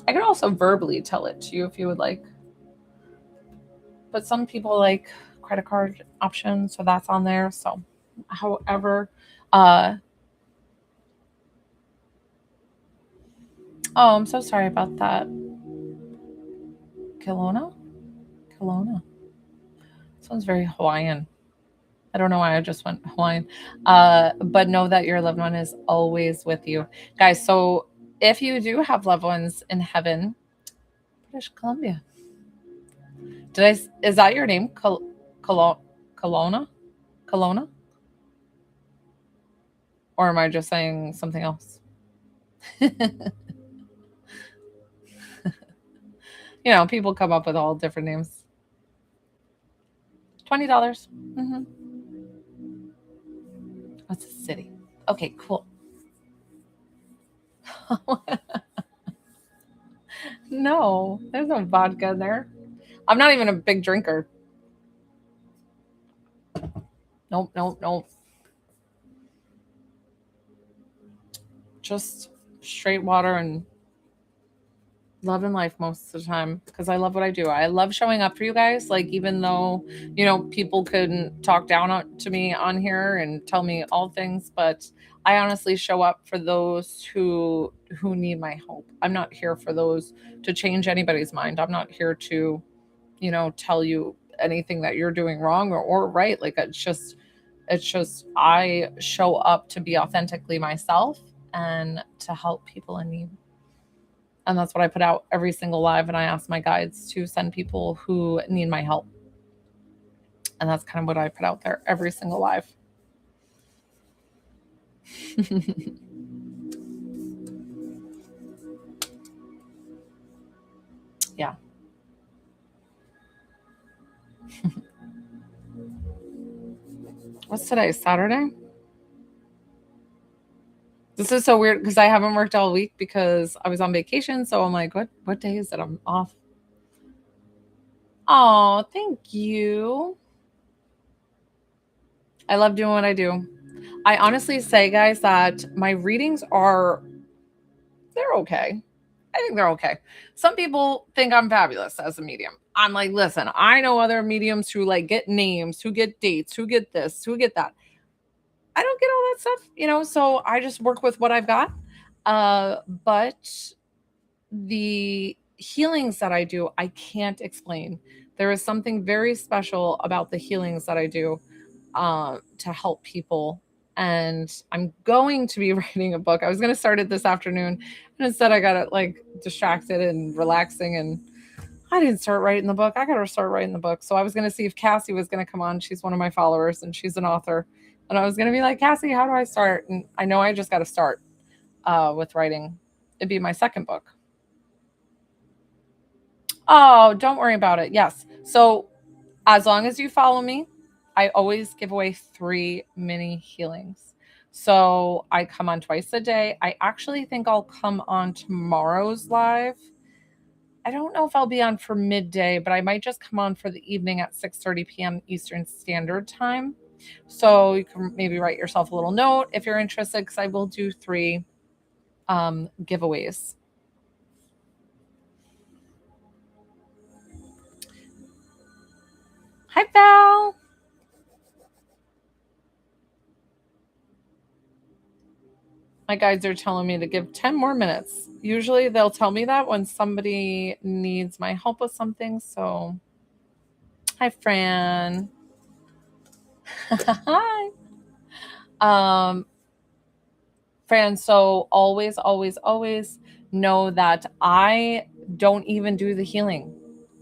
I can also verbally tell it to you if you would like. But some people like credit card options, so that's on there. So, however, oh, I'm so sorry about that. Kelowna? Kelowna. Sounds very Hawaiian. I don't know why I just went Hawaiian. But know that your loved one is always with you. Guys, so if you do have loved ones in heaven, British Columbia. Is that your name? Kelowna? Kelowna? Or am I just saying something else? People come up with all different names. $20. Mm-hmm. What's a city? Okay, cool. No, there's no vodka in there. I'm not even a big drinker. Nope. Just straight water and love and life most of the time because I love what I do. I love showing up for you guys. Like, even though, people couldn't talk down to me on here and tell me all things, but I honestly show up for those who need my help. I'm not here for those to change anybody's mind. I'm not here to, tell you anything that you're doing wrong or right. Like, it's just I show up to be authentically myself and to help people in need. And that's what I put out every single live. And I ask my guides to send people who need my help. And that's kind of what I put out there every single live. Yeah. What's today? Saturday? This is so weird because I haven't worked all week because I was on vacation. So I'm like, what day is it? I'm off. Oh, thank you. I love doing what I do. I honestly say, guys, that my readings they're okay. I think they're okay. Some people think I'm fabulous as a medium. I'm like, listen, I know other mediums who like get names, who get dates, who get this, who get that. I don't get all that stuff, so I just work with what I've got. But the healings that I do, I can't explain. There is something very special about the healings that I do to help people. And I'm going to be writing a book. I was going to start it this afternoon, and instead I got it like distracted and relaxing, and I didn't start writing the book. I got to start writing the book. So I was going to see if Cassie was going to come on. She's one of my followers and she's an author. And I was going to be like, Cassie, how do I start? And I know I just got to start with writing. It'd be my second book. Oh, don't worry about it. Yes. So as long as you follow me, I always give away 3 mini healings. So I come on twice a day. I actually think I'll come on tomorrow's live. I don't know if I'll be on for midday, but I might just come on for the evening at 6:30 p.m. Eastern Standard Time. So you can maybe write yourself a little note if you're interested, because I will do 3 giveaways. Hi, Val. My guides are telling me to give 10 more minutes. Usually they'll tell me that when somebody needs my help with something. So, hi, Fran. Hi. Fran, so always know that I don't even do the healing.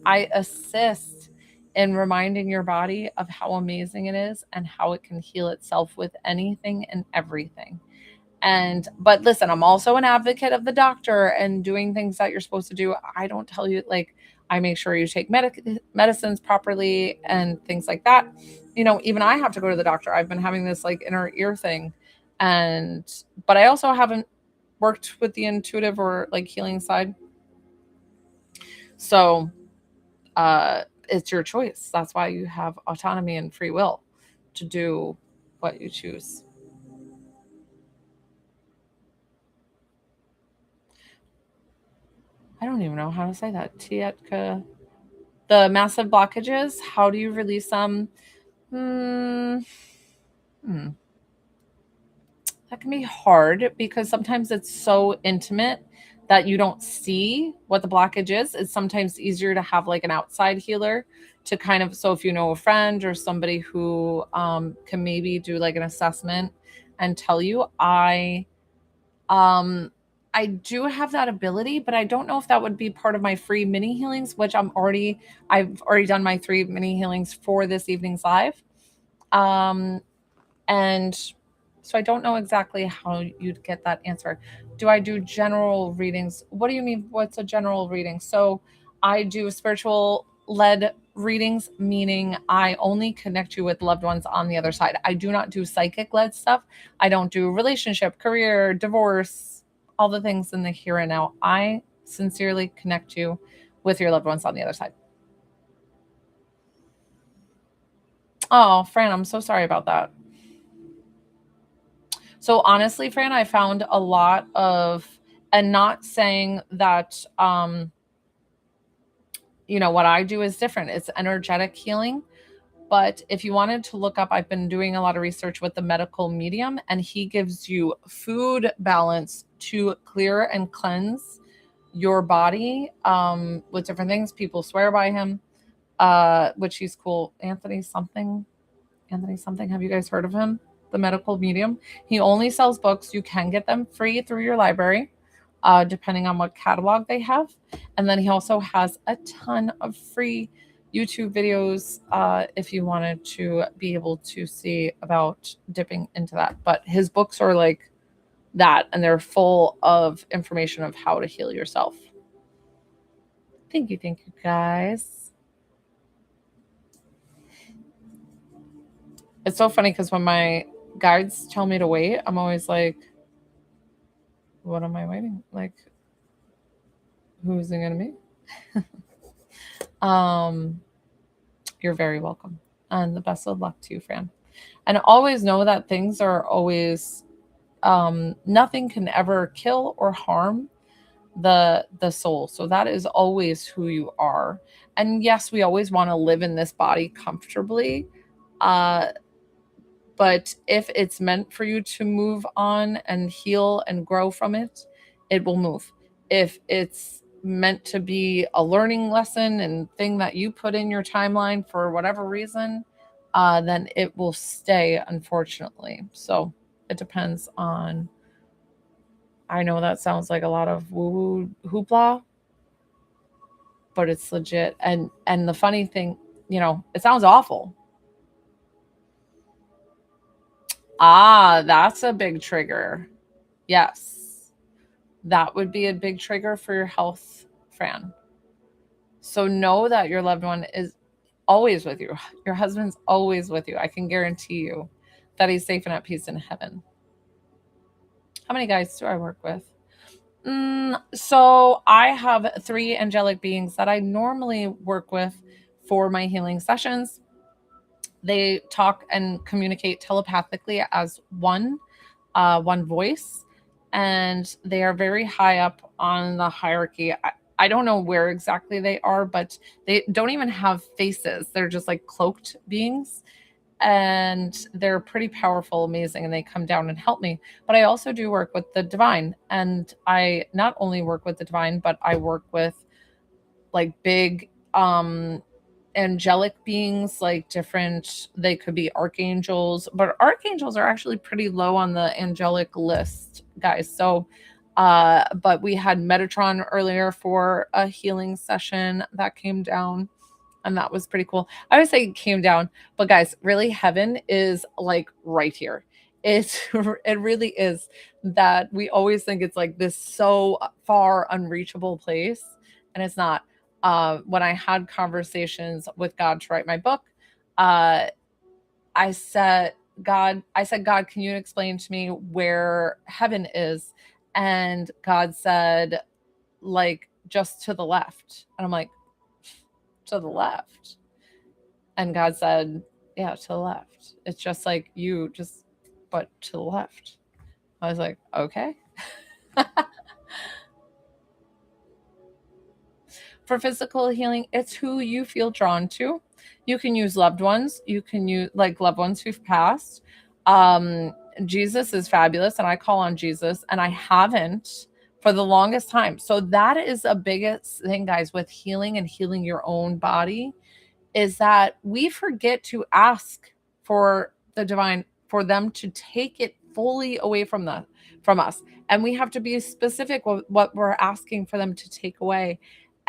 I assist in reminding your body of how amazing it is and how it can heal itself with anything and everything. But listen, I'm also an advocate of the doctor and doing things that you're supposed to do. I don't tell you, like, I make sure you take medicines properly and things like that. Even I have to go to the doctor. I've been having this like inner ear thing. But I also haven't worked with the intuitive or like healing side. So it's your choice. That's why you have autonomy and free will to do what you choose. I don't even know how to say that. Tietka. The massive blockages, how do you release them? Hmm. That can be hard because sometimes it's so intimate that you don't see what the blockage is. It's sometimes easier to have like an outside healer to kind of, so if you know a friend or somebody who can maybe do like an assessment and tell you, um I do have that ability, but I don't know if that would be part of my free mini healings, which I've already done my 3 mini healings for this evening's live. Um and so I don't know exactly how you'd get that answer. Do I do general readings? What do you mean? What's a general reading? So I do spiritual led readings, meaning I only connect you with loved ones on the other side. I do not do psychic led stuff. I don't do relationship, career, divorce, all the things in the here and now. I sincerely connect you with your loved ones on the other side. Oh, Fran, I'm so sorry about that. So honestly, Fran, I found a lot of, and not saying that, what I do is different. It's energetic healing. But if you wanted to look up, I've been doing a lot of research with the medical medium, and he gives you food balance to clear and cleanse your body with different things. People swear by him, which he's cool. Anthony something. Have you guys heard of him? The medical medium. He only sells books. You can get them free through your library, depending on what catalog they have. And then he also has a ton of free YouTube videos if you wanted to be able to see about dipping into that. But his books are like that, and they're full of information of how to heal yourself. Thank you, guys. It's so funny because when my guides tell me to wait, I'm always like, what am I waiting? Like, who's it gonna be? You're very welcome. And the best of luck to you, Fran. And always know that things are always nothing can ever kill or harm the soul. So that is always who you are. And yes, we always want to live in this body comfortably. But if it's meant for you to move on and heal and grow from it, it will move. If it's meant to be a learning lesson and thing that you put in your timeline for whatever reason, then it will stay, unfortunately. So it depends on. I know that sounds like a lot of woo hoopla, but it's legit. And the funny thing, it sounds awful. Ah, that's a big trigger. Yes. That would be a big trigger for your health, Fran. So know that your loved one is always with you. Your husband's always with you. I can guarantee you that he's safe and at peace in heaven. How many guys do I work with? So I have 3 angelic beings that I normally work with for my healing sessions. They talk and communicate telepathically as one voice, and they are very high up on the hierarchy. I don't know where exactly they are, but they don't even have faces. They're just like cloaked beings, and they're pretty powerful, amazing, and they come down and help me. But I also do work with the divine, and I not only work with the divine, but I work with like big angelic beings, like different, they could be archangels, but archangels are actually pretty low on the angelic list, guys. So But we had Metatron earlier for a healing session that came down, and that was pretty cool. I would say it came down, but guys, really, heaven is like right here. It's it really is. That we always think it's like this so far unreachable place, and it's not. When I had conversations with God to write my book, uh, I said, God, can you explain to me where heaven is? And God said, like, just to the left. And I'm like, to the left. And God said, yeah, to the left. It's just like you, just, but to the left. I was like, okay. For physical healing, it's who you feel drawn to. You can use loved ones. You can use like loved ones who've passed. Um, Jesus is fabulous, and I call on Jesus, and I haven't for the longest time. So that is a biggest thing, guys, with healing and healing your own body, is that we forget to ask for the divine, for them to take it fully away from us, and we have to be specific with what we're asking for them to take away.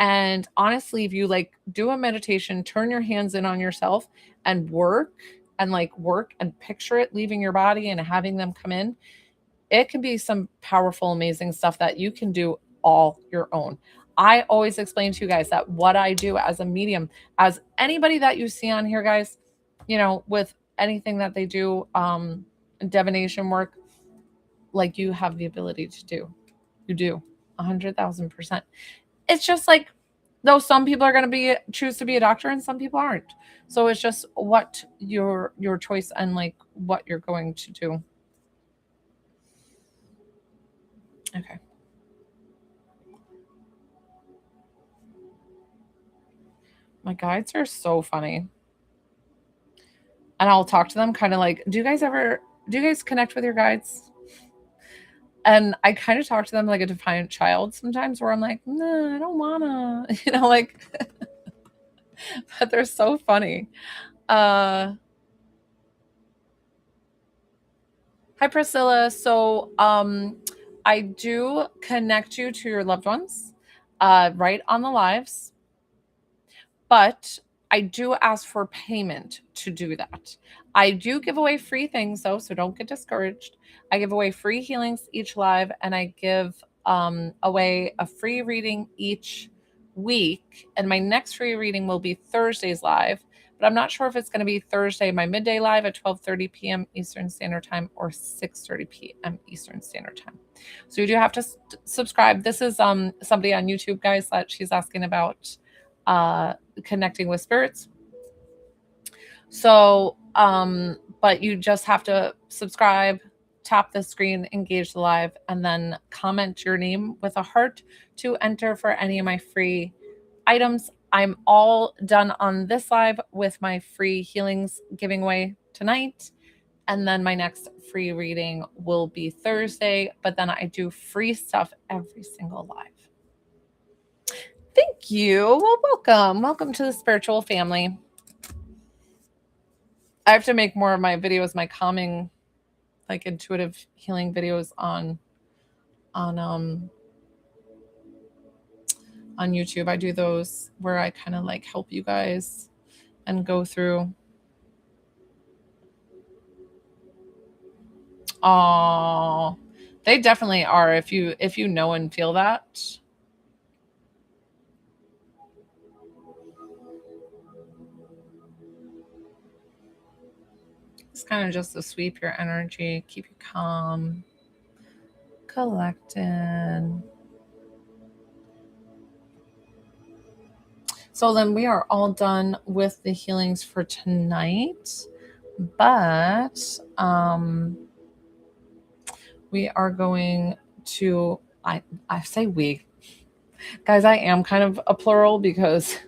And honestly, if you like do a meditation, turn your hands in on yourself and work and picture it leaving your body and having them come in, it can be some powerful, amazing stuff that you can do all your own. I always explain to you guys that what I do as a medium, as anybody that you see on here, guys, with anything that they do, divination work, like you have the ability to do. You do 100,000%. It's just like, though some people are going to choose to be a doctor and some people aren't. So it's just what your choice and like what you're going to do. Okay. My guides are so funny. And I'll talk to them kind of like, do you guys connect with your guides? And I kind of talk to them like a defiant child sometimes, where I'm like, no, I don't wanna, like, but they're so funny. Hi Priscilla. So I do connect you to your loved ones right on the lives, but I do ask for payment to do that. I do give away free things though, so don't get discouraged. I give away free healings each live, and I give away a free reading each week. And my next free reading will be Thursday's live, but I'm not sure if it's going to be Thursday, my midday live at 12:30 p.m. Eastern Standard Time or 6:30 p.m. Eastern Standard Time. So you do have to subscribe. This is somebody on YouTube, guys, that she's asking about connecting with spirits. So, but you just have to subscribe, tap the screen, engage the live, and then comment your name with a heart to enter for any of my free items. I'm all done on this live with my free healings giving away tonight. And then my next free reading will be Thursday, but then I do free stuff every single live. Thank you. Well, welcome. Welcome to the spiritual family. I have to make more of my videos, my calming, like intuitive healing videos on YouTube. I do those where I kind of like help you guys and go through. Oh, they definitely are. If you know and feel that. It's kind of just to sweep your energy, keep you calm, collected. So then we are all done with the healings for tonight, but we are going to, I say we, guys, I am kind of a plural because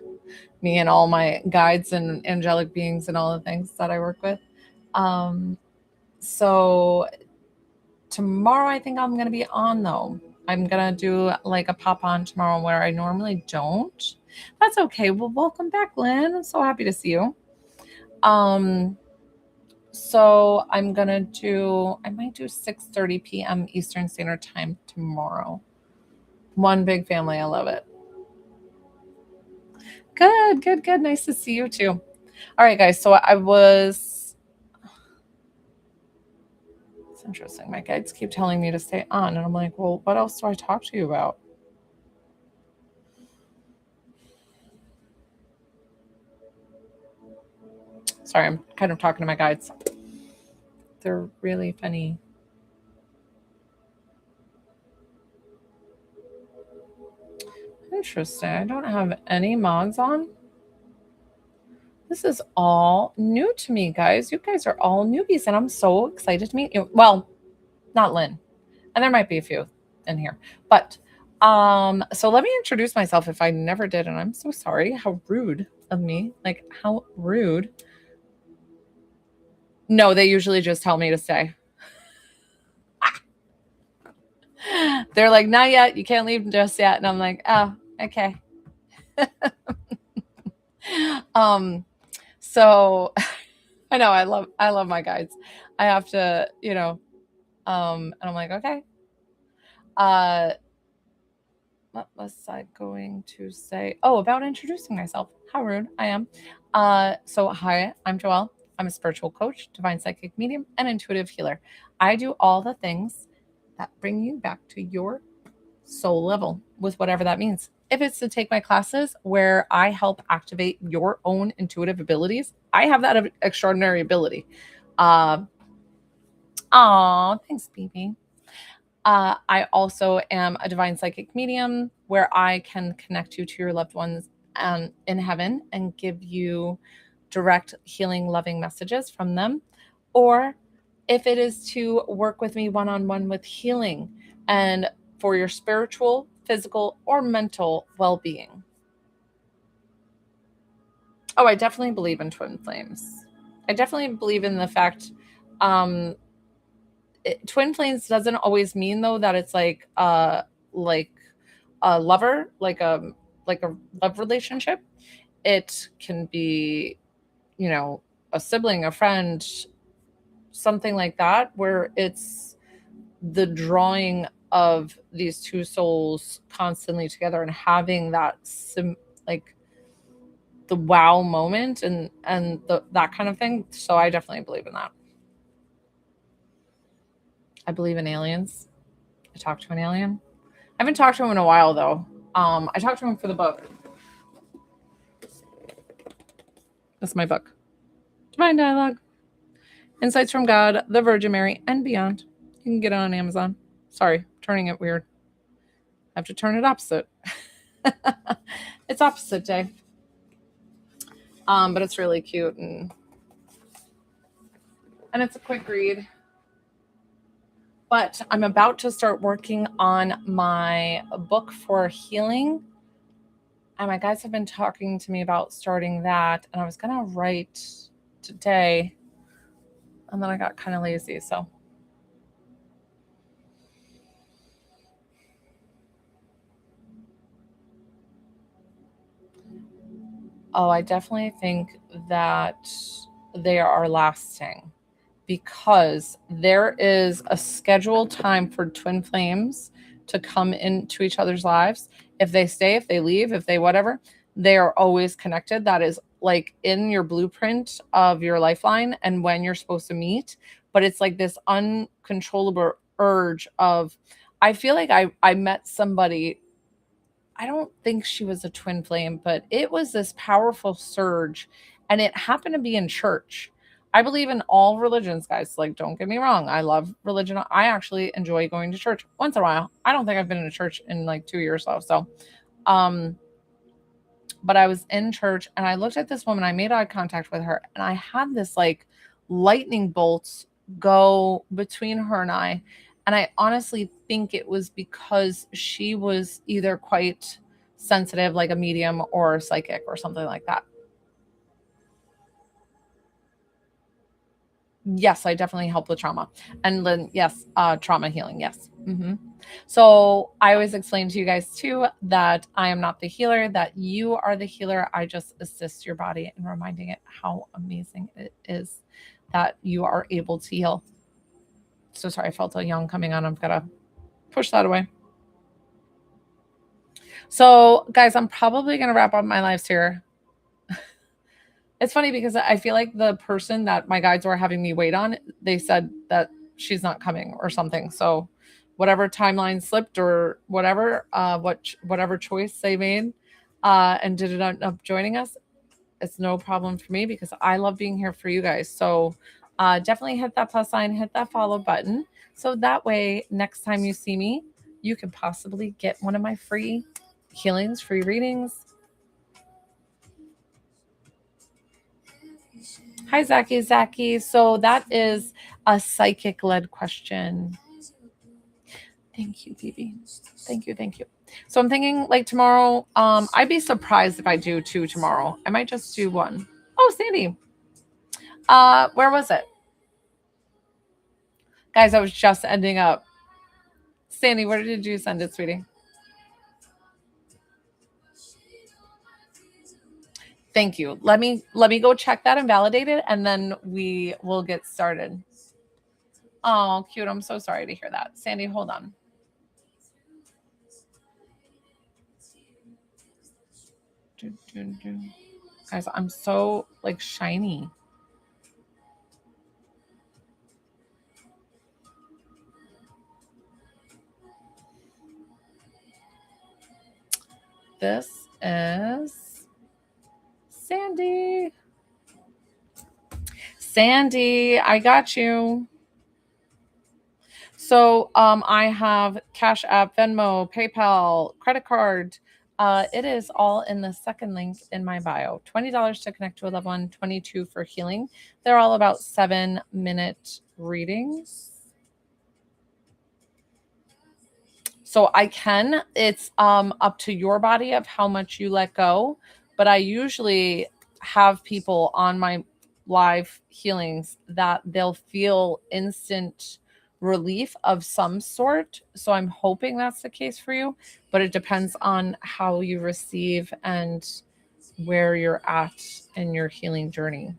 me and all my guides and angelic beings and all the things that I work with. So tomorrow I think I'm going to be on though. I'm going to do like a pop on tomorrow where I normally don't. That's okay. Well, welcome back, Lynn. I'm so happy to see you. So I might do 6:30 p.m. Eastern Standard Time tomorrow. One big family. I love it. Good, good, good. Nice to see you too. All right, guys. So it's interesting. My guides keep telling me to stay on, and I'm like, well, what else do I talk to you about? Sorry, I'm kind of talking to my guides. They're really funny. Interesting. I don't have any mods on. This is all new to me, guys. You guys are all newbies, and I'm so excited to meet you. Well, not Lynn, and there might be a few in here, but so let me introduce myself if I never did, and I'm so sorry. How rude of me! Like how rude. No, they usually just tell me to stay. They're like, not yet. You can't leave just yet, and I'm like, oh, okay. So I know I love my guides. I have to, and I'm like, okay. Uh what was I going to say? Oh, about introducing myself. How rude I am. So hi, I'm Joelle. I'm a spiritual coach, divine psychic medium, and intuitive healer. I do all the things that bring you back to your soul level with whatever that means. If it's to take my classes where I help activate your own intuitive abilities, I have that extraordinary ability. Thanks, BB. I also am a divine psychic medium where I can connect you to your loved ones in heaven and give you direct healing, loving messages from them. Or if it is to work with me one on one with healing and for your spiritual, physical, or mental well being. Oh, I definitely believe in twin flames. I definitely believe in the fact um, twin flames doesn't always mean though that it's like a lover, like a love relationship. It can be, a sibling, a friend, something like that, where it's the drawing of these two souls constantly together and having that like the wow moment and that kind of thing. So I definitely believe in that. I believe in aliens. I talked to an alien. I haven't talked to him in a while though. I talked to him for the book. That's my book. Divine Dialogue. Insights from God, the Virgin Mary, and beyond. You can get it on Amazon. Sorry, turning it weird. I have to turn it opposite. It's opposite day. But it's really cute and it's a quick read. But I'm about to start working on my book for healing. And my guys have been talking to me about starting that. And I was going to write today. And then I got kind of lazy. So. Oh, I definitely think that they are lasting because there is a scheduled time for twin flames to come into each other's lives. If they stay, if they leave, if they whatever, they are always connected. That is like in your blueprint of your lifeline and when you're supposed to meet. But it's like this uncontrollable urge of, I feel like I met somebody. I don't think she was a twin flame, but it was this powerful surge and it happened to be in church. I believe in all religions, guys. Like, don't get me wrong. I love religion. I actually enjoy going to church once in a while. I don't think I've been in a church in like 2 years though. So, but I was in church and I looked at this woman. I made eye contact with her and I had this like lightning bolts go between her and I. And I honestly think it was because she was either quite sensitive, like a medium or psychic or something like that. Yes, I definitely help with trauma. And then, yes, trauma healing. Yes. So I always explain to you guys too that I am not the healer, that you are the healer. I just assist your body in reminding it how amazing it is that you are able to heal. So sorry, I felt a yawn coming on. I've got to push that away. So, guys, I'm probably going to wrap up my lives here. It's funny because I feel like the person that my guides were having me wait on, they said that she's not coming or something. So, whatever timeline slipped or whatever, whatever choice they made, and did end up joining us, it's no problem for me because I love being here for you guys. So, definitely hit that plus sign, hit that follow button, so that way next time you see me, you can possibly get one of my free healings, free readings. Hi, Zaki. So that is a psychic-led question. Thank you, Phoebe. Thank you. So I'm thinking like tomorrow, I'd be surprised if I do 2 tomorrow. I might just do 1. Oh, Sandy. Where was it? Guys, I was just ending up. Sandy, where did you send it, sweetie? Thank you. Let me go check that and validate it, and then we will get started. Oh, cute. I'm so sorry to hear that. Sandy, hold on. Guys, I'm so like shiny. This is Sandy. Sandy, I got you. So I have Cash App, Venmo, PayPal, credit card. It is all in the second link in my bio. $20 to connect to a loved one, 22 for healing. They're all about 7-minute readings. So it's up to your body of how much you let go, but I usually have people on my live healings that they'll feel instant relief of some sort. So I'm hoping that's the case for you, but it depends on how you receive and where you're at in your healing journey.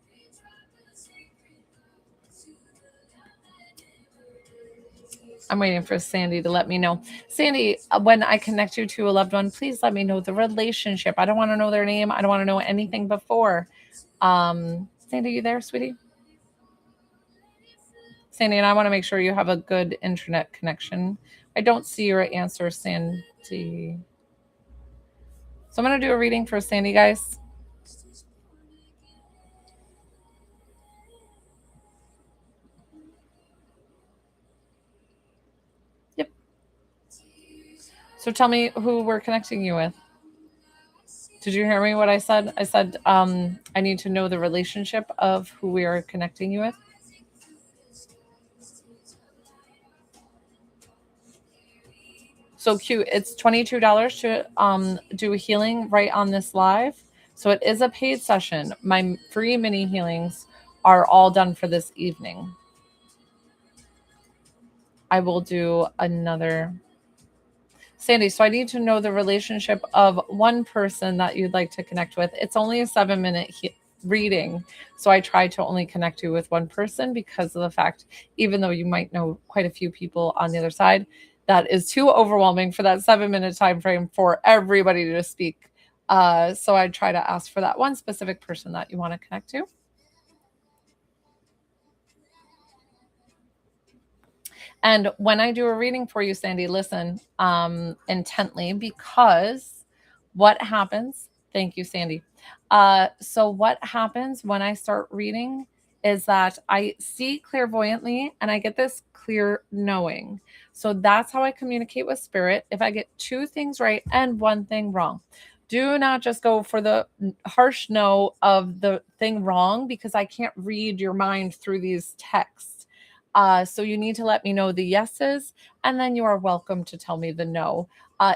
I'm waiting for Sandy to let me know. Sandy, when I connect you to a loved one, please let me know the relationship. I don't want to know their name. I don't want to know anything before. Sandy, you there, sweetie? Sandy, and I want to make sure you have a good internet connection. I don't see your answer, Sandy. So I'm going to do a reading for Sandy, guys. Yep. So tell me who we're connecting you with. Did you hear me what I said? I said I need to know the relationship of who we are connecting you with. So cute. It's $22 to do a healing right on this live. So it is a paid session. My free mini healings are all done for this evening. I will do another. Sandy, so I need to know the relationship of one person that you'd like to connect with. It's only a 7-minute reading. So I try to only connect you with one person because of the fact, even though you might know quite a few people on the other side, that is too overwhelming for that 7-minute time frame for everybody to speak. So I try to ask for that one specific person that you want to connect to. And when I do a reading for you, Sandy, listen intently, because what happens, thank you, Sandy. So what happens when I start reading is that I see clairvoyantly and I get this clear knowing. So that's how I communicate with spirit. If I get 2 things right and 1 thing wrong, do not just go for the harsh no of the thing wrong, because I can't read your mind through these texts. So you need to let me know the yeses, and then you are welcome to tell me the no.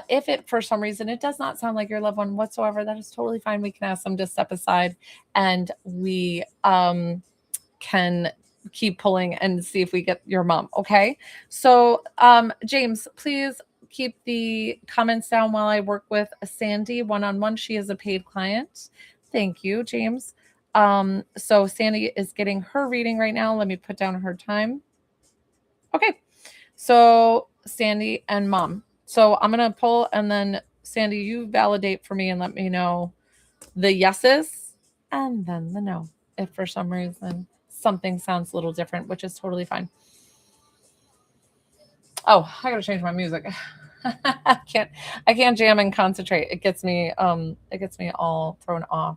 If it, for some reason, it does not sound like your loved one whatsoever, that is totally fine. We can ask them to step aside, and we can keep pulling and see if we get your mom. Okay. So, James, please keep the comments down while I work with Sandy one-on-one. She is a paid client. Thank you, James. So Sandy is getting her reading right now. Let me put down her time. Okay. So Sandy and Mom. So I'm going to pull, and then Sandy, you validate for me and let me know the yeses and then the no. If for some reason something sounds a little different, which is totally fine. Oh, I gotta change my music. I can't jam and concentrate. It gets me all thrown off.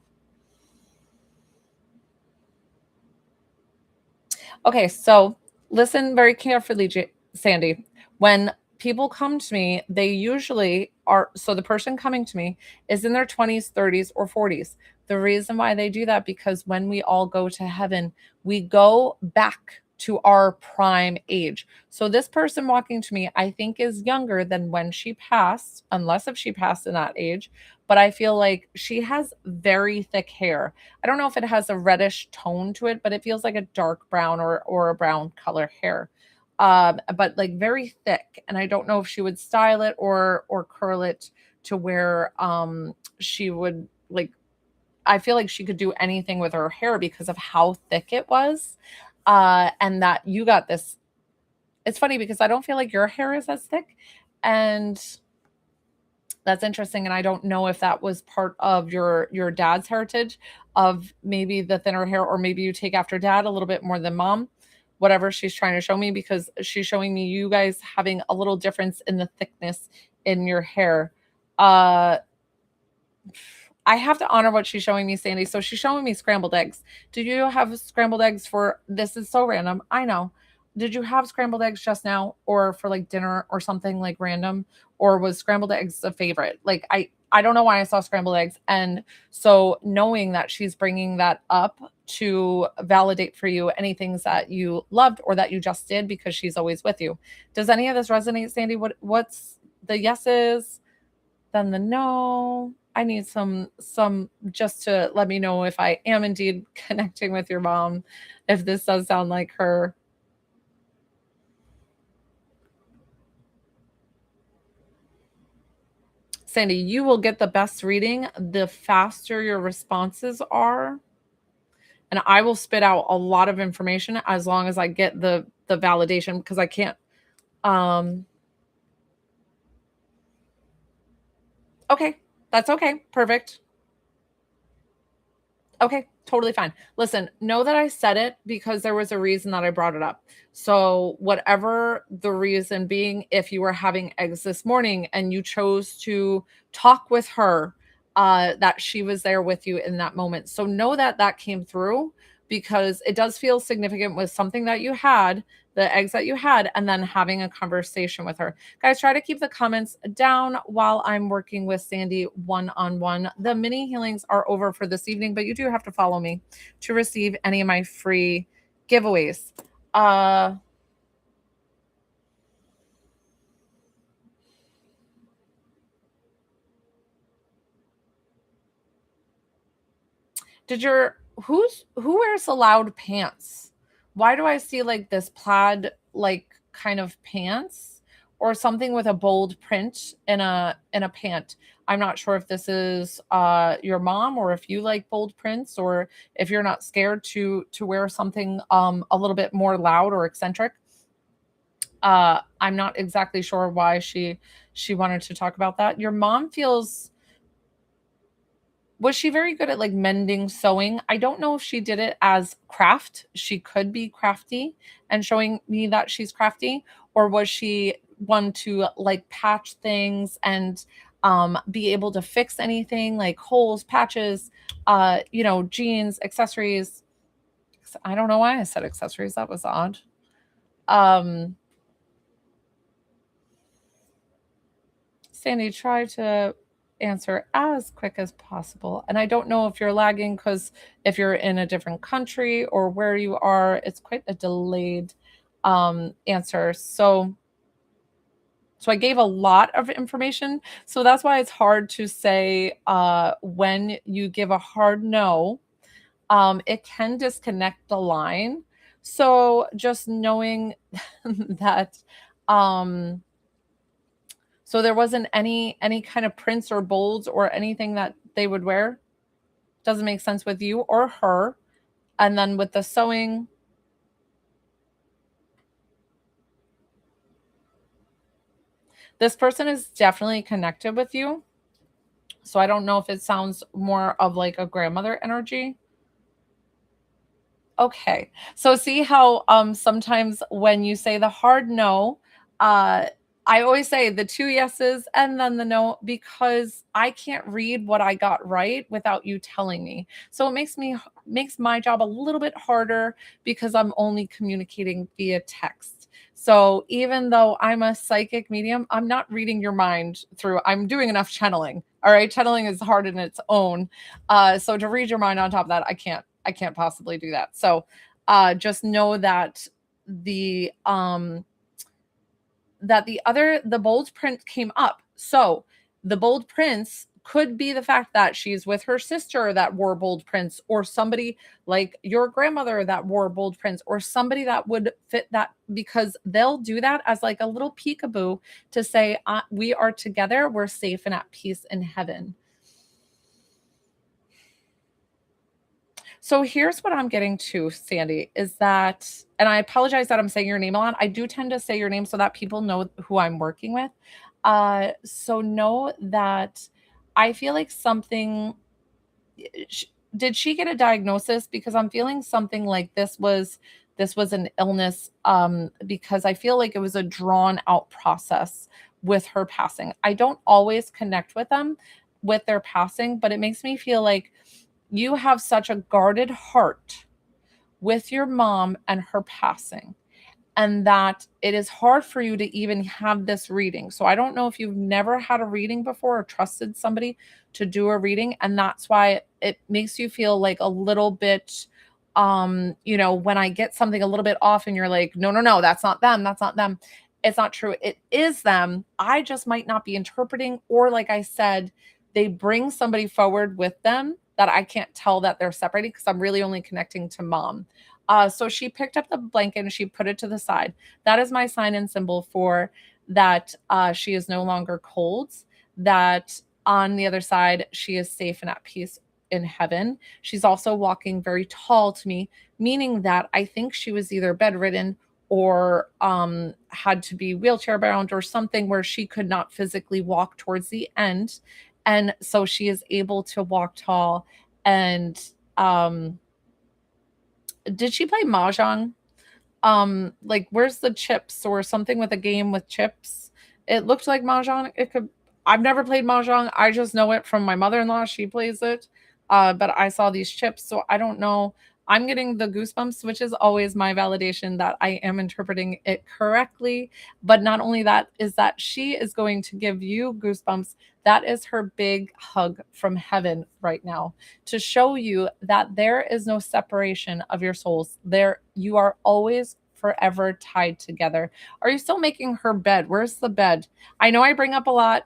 Okay, so listen very carefully, Sandy. When people come to me, they usually are, so the person coming to me is in their 20s, 30s, or 40s. The reason why they do that, because when we all go to heaven, we go back to our prime age. So this person walking to me, I think, is younger than when she passed, unless if she passed in that age. But I feel like she has very thick hair. I don't know if it has a reddish tone to it, but it feels like a dark brown or a brown color hair. But like very thick. And I don't know if she would style it or curl it to where she would like, I feel like she could do anything with her hair because of how thick it was. And that you got this. It's funny because I don't feel like your hair is as thick. And that's interesting, and I don't know if that was part of your dad's heritage of maybe the thinner hair, or maybe you take after dad a little bit more than mom. Whatever she's trying to show me, because she's showing me you guys having a little difference in the thickness in your hair. Uh I have to honor what she's showing me, Sandy. So she's showing me scrambled eggs. Did you have scrambled eggs for this? Is so random. I know. Did you have scrambled eggs just now or for like dinner or something like random? Or was scrambled eggs a favorite? Like I don't know why I saw scrambled eggs. And so knowing that she's bringing that up to validate for you any things that you loved or that you just did because she's always with you. Does any of this resonate, Sandy? What's the yeses? Then the no. I need some just to let me know if I am indeed connecting with your mom, if this does sound like her. Sandy, you will get the best reading the faster your responses are. And I will spit out a lot of information as long as I get the validation, because I can't okay. That's okay. Perfect. Okay, totally fine. Listen, know that I said it because there was a reason that I brought it up. So, whatever the reason being, if you were having eggs this morning and you chose to talk with her, that she was there with you in that moment. So, know that that came through, because it does feel significant with something that you had, the eggs that you had, and then having a conversation with her. Guys, try to keep the comments down while I'm working with Sandy one-on-one. The mini healings are over for this evening, but you do have to follow me to receive any of my free giveaways. Who wears the loud pants? Why do I see like this plaid like kind of pants or something with a bold print in a pant? I'm not sure if this is your mom, or if you like bold prints, or if you're not scared to wear something a little bit more loud or eccentric. I'm not exactly sure why she wanted to talk about that. Your mom feels, was she very good at like mending, sewing? I don't know if she did it as craft. She could be crafty and showing me that she's crafty, or was she one to like patch things and be able to fix anything like holes, patches, jeans, accessories. I don't know why I said accessories. That was odd. Um, Sandy, try to answer as quick as possible. And I don't know if you're lagging, because if you're in a different country or where you are, it's quite a delayed answer. So I gave a lot of information. So that's why it's hard to say when you give a hard no, it can disconnect the line. So just knowing that so there wasn't any kind of prints or bolds or anything that they would wear? doesn't make sense with you or her. And then with the sewing, this person is definitely connected with you. So I don't know if it sounds more of like a grandmother energy. Okay. So see how sometimes when you say the hard no, uh I always say the two yeses and then the no because I can't read what I got right without you telling me. So it makes my job a little bit harder because I'm only communicating via text. So even though I'm a psychic medium, I'm not reading your mind through. I'm doing enough channeling. All right, channeling is hard in its own. So to read your mind on top of that, I can't possibly do that. So just know that the the bold print came up. So the bold prints could be the fact that she's with her sister that wore bold prints, or somebody like your grandmother that wore bold prints, or somebody that would fit that, because they'll do that as like a little peekaboo to say, we are together, we're safe and at peace in heaven. So here's what I'm getting to, Sandy, is that, and I apologize that I'm saying your name a lot. I do tend to say your name so that people know who I'm working with. So know that I feel like something, sh- did she get a diagnosis? Because I'm feeling something like this was an illness, because I feel like it was a drawn out process with her passing. I don't always connect with them with their passing, but it makes me feel like you have such a guarded heart with your mom and her passing, and that it is hard for you to even have this reading. So I don't know if you've never had a reading before or trusted somebody to do a reading, and that's why it makes you feel like a little bit, when I get something a little bit off and you're like, no, no, no, that's not them, that's not them. It's not true, it is them. I just might not be interpreting, or like I said, they bring somebody forward with them that I can't tell that they're separating because I'm really only connecting to mom. So she picked up the blanket and she put it to the side. That is my sign and symbol for that, she is no longer cold, that on the other side, she is safe and at peace in heaven. She's also walking very tall to me, meaning that I think she was either bedridden or had to be wheelchair bound or something where she could not physically walk towards the end. And so she is able to walk tall. And did she play mahjong? Like where's the chips or something with a game with chips? It looked like mahjong. It could, I've never played mahjong. I just know it from my mother-in-law. She plays it. But I saw these chips, so I don't know. I'm getting the goosebumps, which is always my validation that I am interpreting it correctly. But not only that, is that she is going to give you goosebumps. That is her big hug from heaven right now, to show you that there is no separation of your souls. There, you are always forever tied together. Are you still making her bed? Where's the bed? I know I bring up a lot.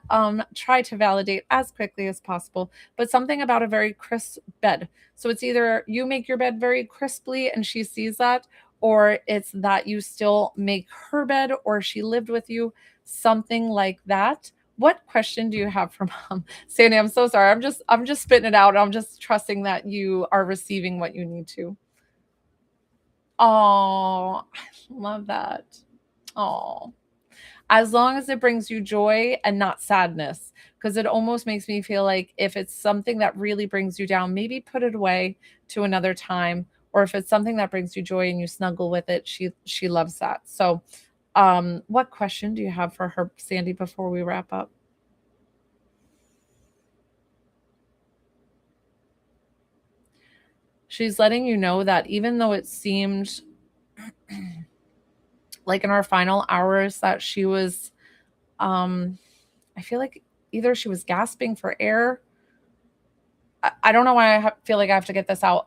Try to validate as quickly as possible, but something about a very crisp bed. So it's either you make your bed very crisply and she sees that, or it's that you still make her bed, or she lived with you, something like that. What question do you have for mom? Sandy, I'm so sorry. I'm just spitting it out. I'm just trusting that you are receiving what you need to. Oh, I love that. Oh, as long as it brings you joy and not sadness, because it almost makes me feel like if it's something that really brings you down, maybe put it away to another time. Or if it's something that brings you joy and you snuggle with it, she loves that. So, what question do you have for her, Sandy, before we wrap up? She's letting you know that even though it seemed like in our final hours that she was, um I feel like either she was gasping for air. I don't know why feel like I have to get this out.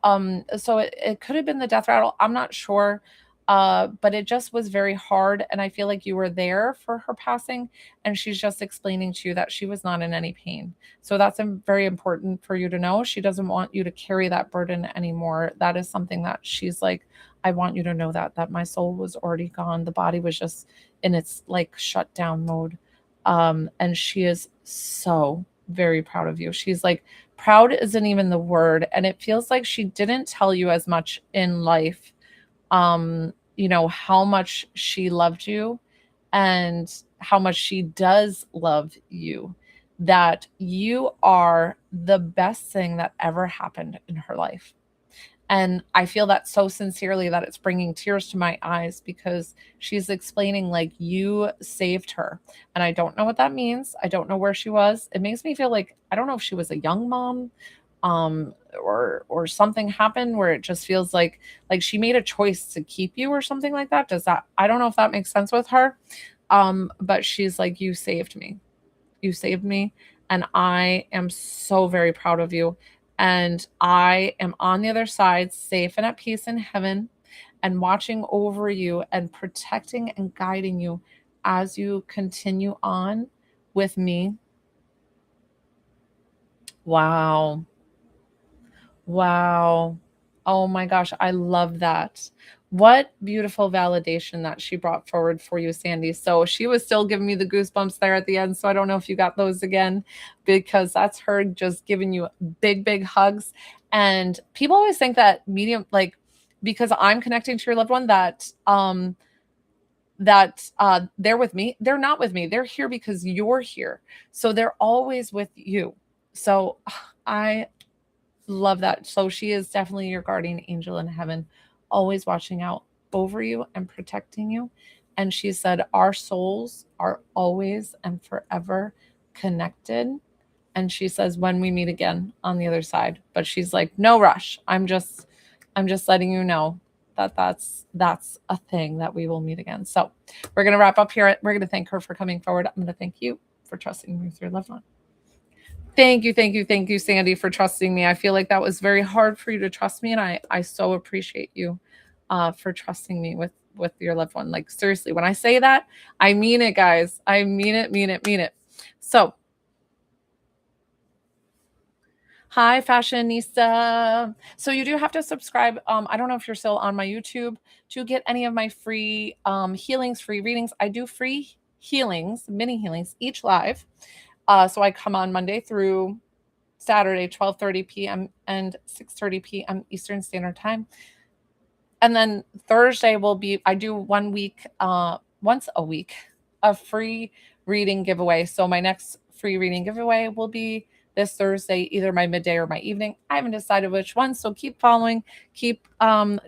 So it could have been the death rattle. I'm not sure. But it just was very hard. And I feel like you were there for her passing. And she's just explaining to you that she was not in any pain. So that's very important for you to know. She doesn't want you to carry that burden anymore. That is something that she's like, I want you to know that my soul was already gone. The body was just in its like shut down mode. And she is so very proud of you. She's like, proud isn't even the word. And it feels like she didn't tell you as much in life, how much she loved you and how much she does love you, that you are the best thing that ever happened in her life. And I feel that so sincerely that it's bringing tears to my eyes because she's explaining like you saved her. And I don't know what that means. I don't know where she was. It makes me feel like I don't know if she was a young mom, or something happened where it just feels like she made a choice to keep you or something like that. Does that I don't know if that makes sense with her. But she's like, you saved me. You saved me. And I am so very proud of you. And I am on the other side, safe and at peace in heaven, and watching over you and protecting and guiding you as you continue on with me. Wow. Wow. Oh my gosh, I love that. What beautiful validation that she brought forward for you, Sandy. So she was still giving me the goosebumps there at the end. So I don't know if you got those again, because that's her just giving you big, big hugs. And people always think that medium, like, because I'm connecting to your loved one, that they're with me. They're not with me. They're here because you're here. So they're always with you. So I love that. So she is definitely your guardian angel in heaven, always watching out over you and protecting you. And she said, our souls are always and forever connected. And she says, when we meet again on the other side, but she's like, no rush. I'm just letting you know that that's a thing, that we will meet again. So we're going to wrap up here. We're going to thank her for coming forward. I'm going to thank you for trusting me with your loved one. Thank you, thank you, thank you, Sandy, for trusting me. I feel like that was very hard for you to trust me, and I so appreciate you for trusting me with your loved one. Like, seriously, when I say that, I mean it, guys. I mean it, mean it, mean it. So, hi, fashionista. So you do have to subscribe. I don't know if you're still on my YouTube to get any of my free healings, free readings. I do free healings, mini healings, each live. So I come on Monday through Saturday, 12:30 p.m. and 6:30 p.m. Eastern Standard Time. And then Thursday I do 1 week, once a week, a free reading giveaway. So my next free reading giveaway will be this Thursday, either my midday or my evening. I haven't decided which one. So keep following, keep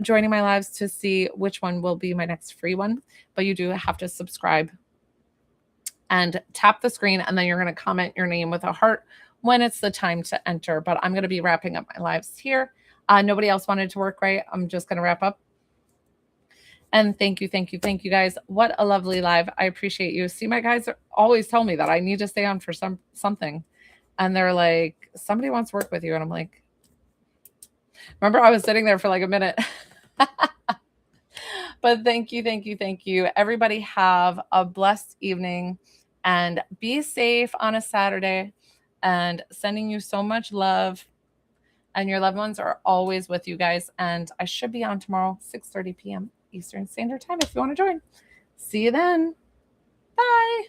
joining my lives to see which one will be my next free one. But you do have to subscribe and tap the screen, and then you're going to comment your name with a heart when it's the time to enter. But I'm going to be wrapping up my lives here. Nobody else wanted to work, right? I'm just going to wrap up. And thank you, thank you, thank you, guys. What a lovely live. I appreciate you. See, my guys always tell me that I need to stay on for something. And they're like, somebody wants to work with you. And I'm like, remember, I was sitting there for like a minute. But thank you, thank you, thank you. Everybody have a blessed evening and be safe on a Saturday, and sending you so much love. And your loved ones are always with you, guys. And I should be on tomorrow, 6:30 p.m. Eastern Standard Time if you want to join. See you then. Bye.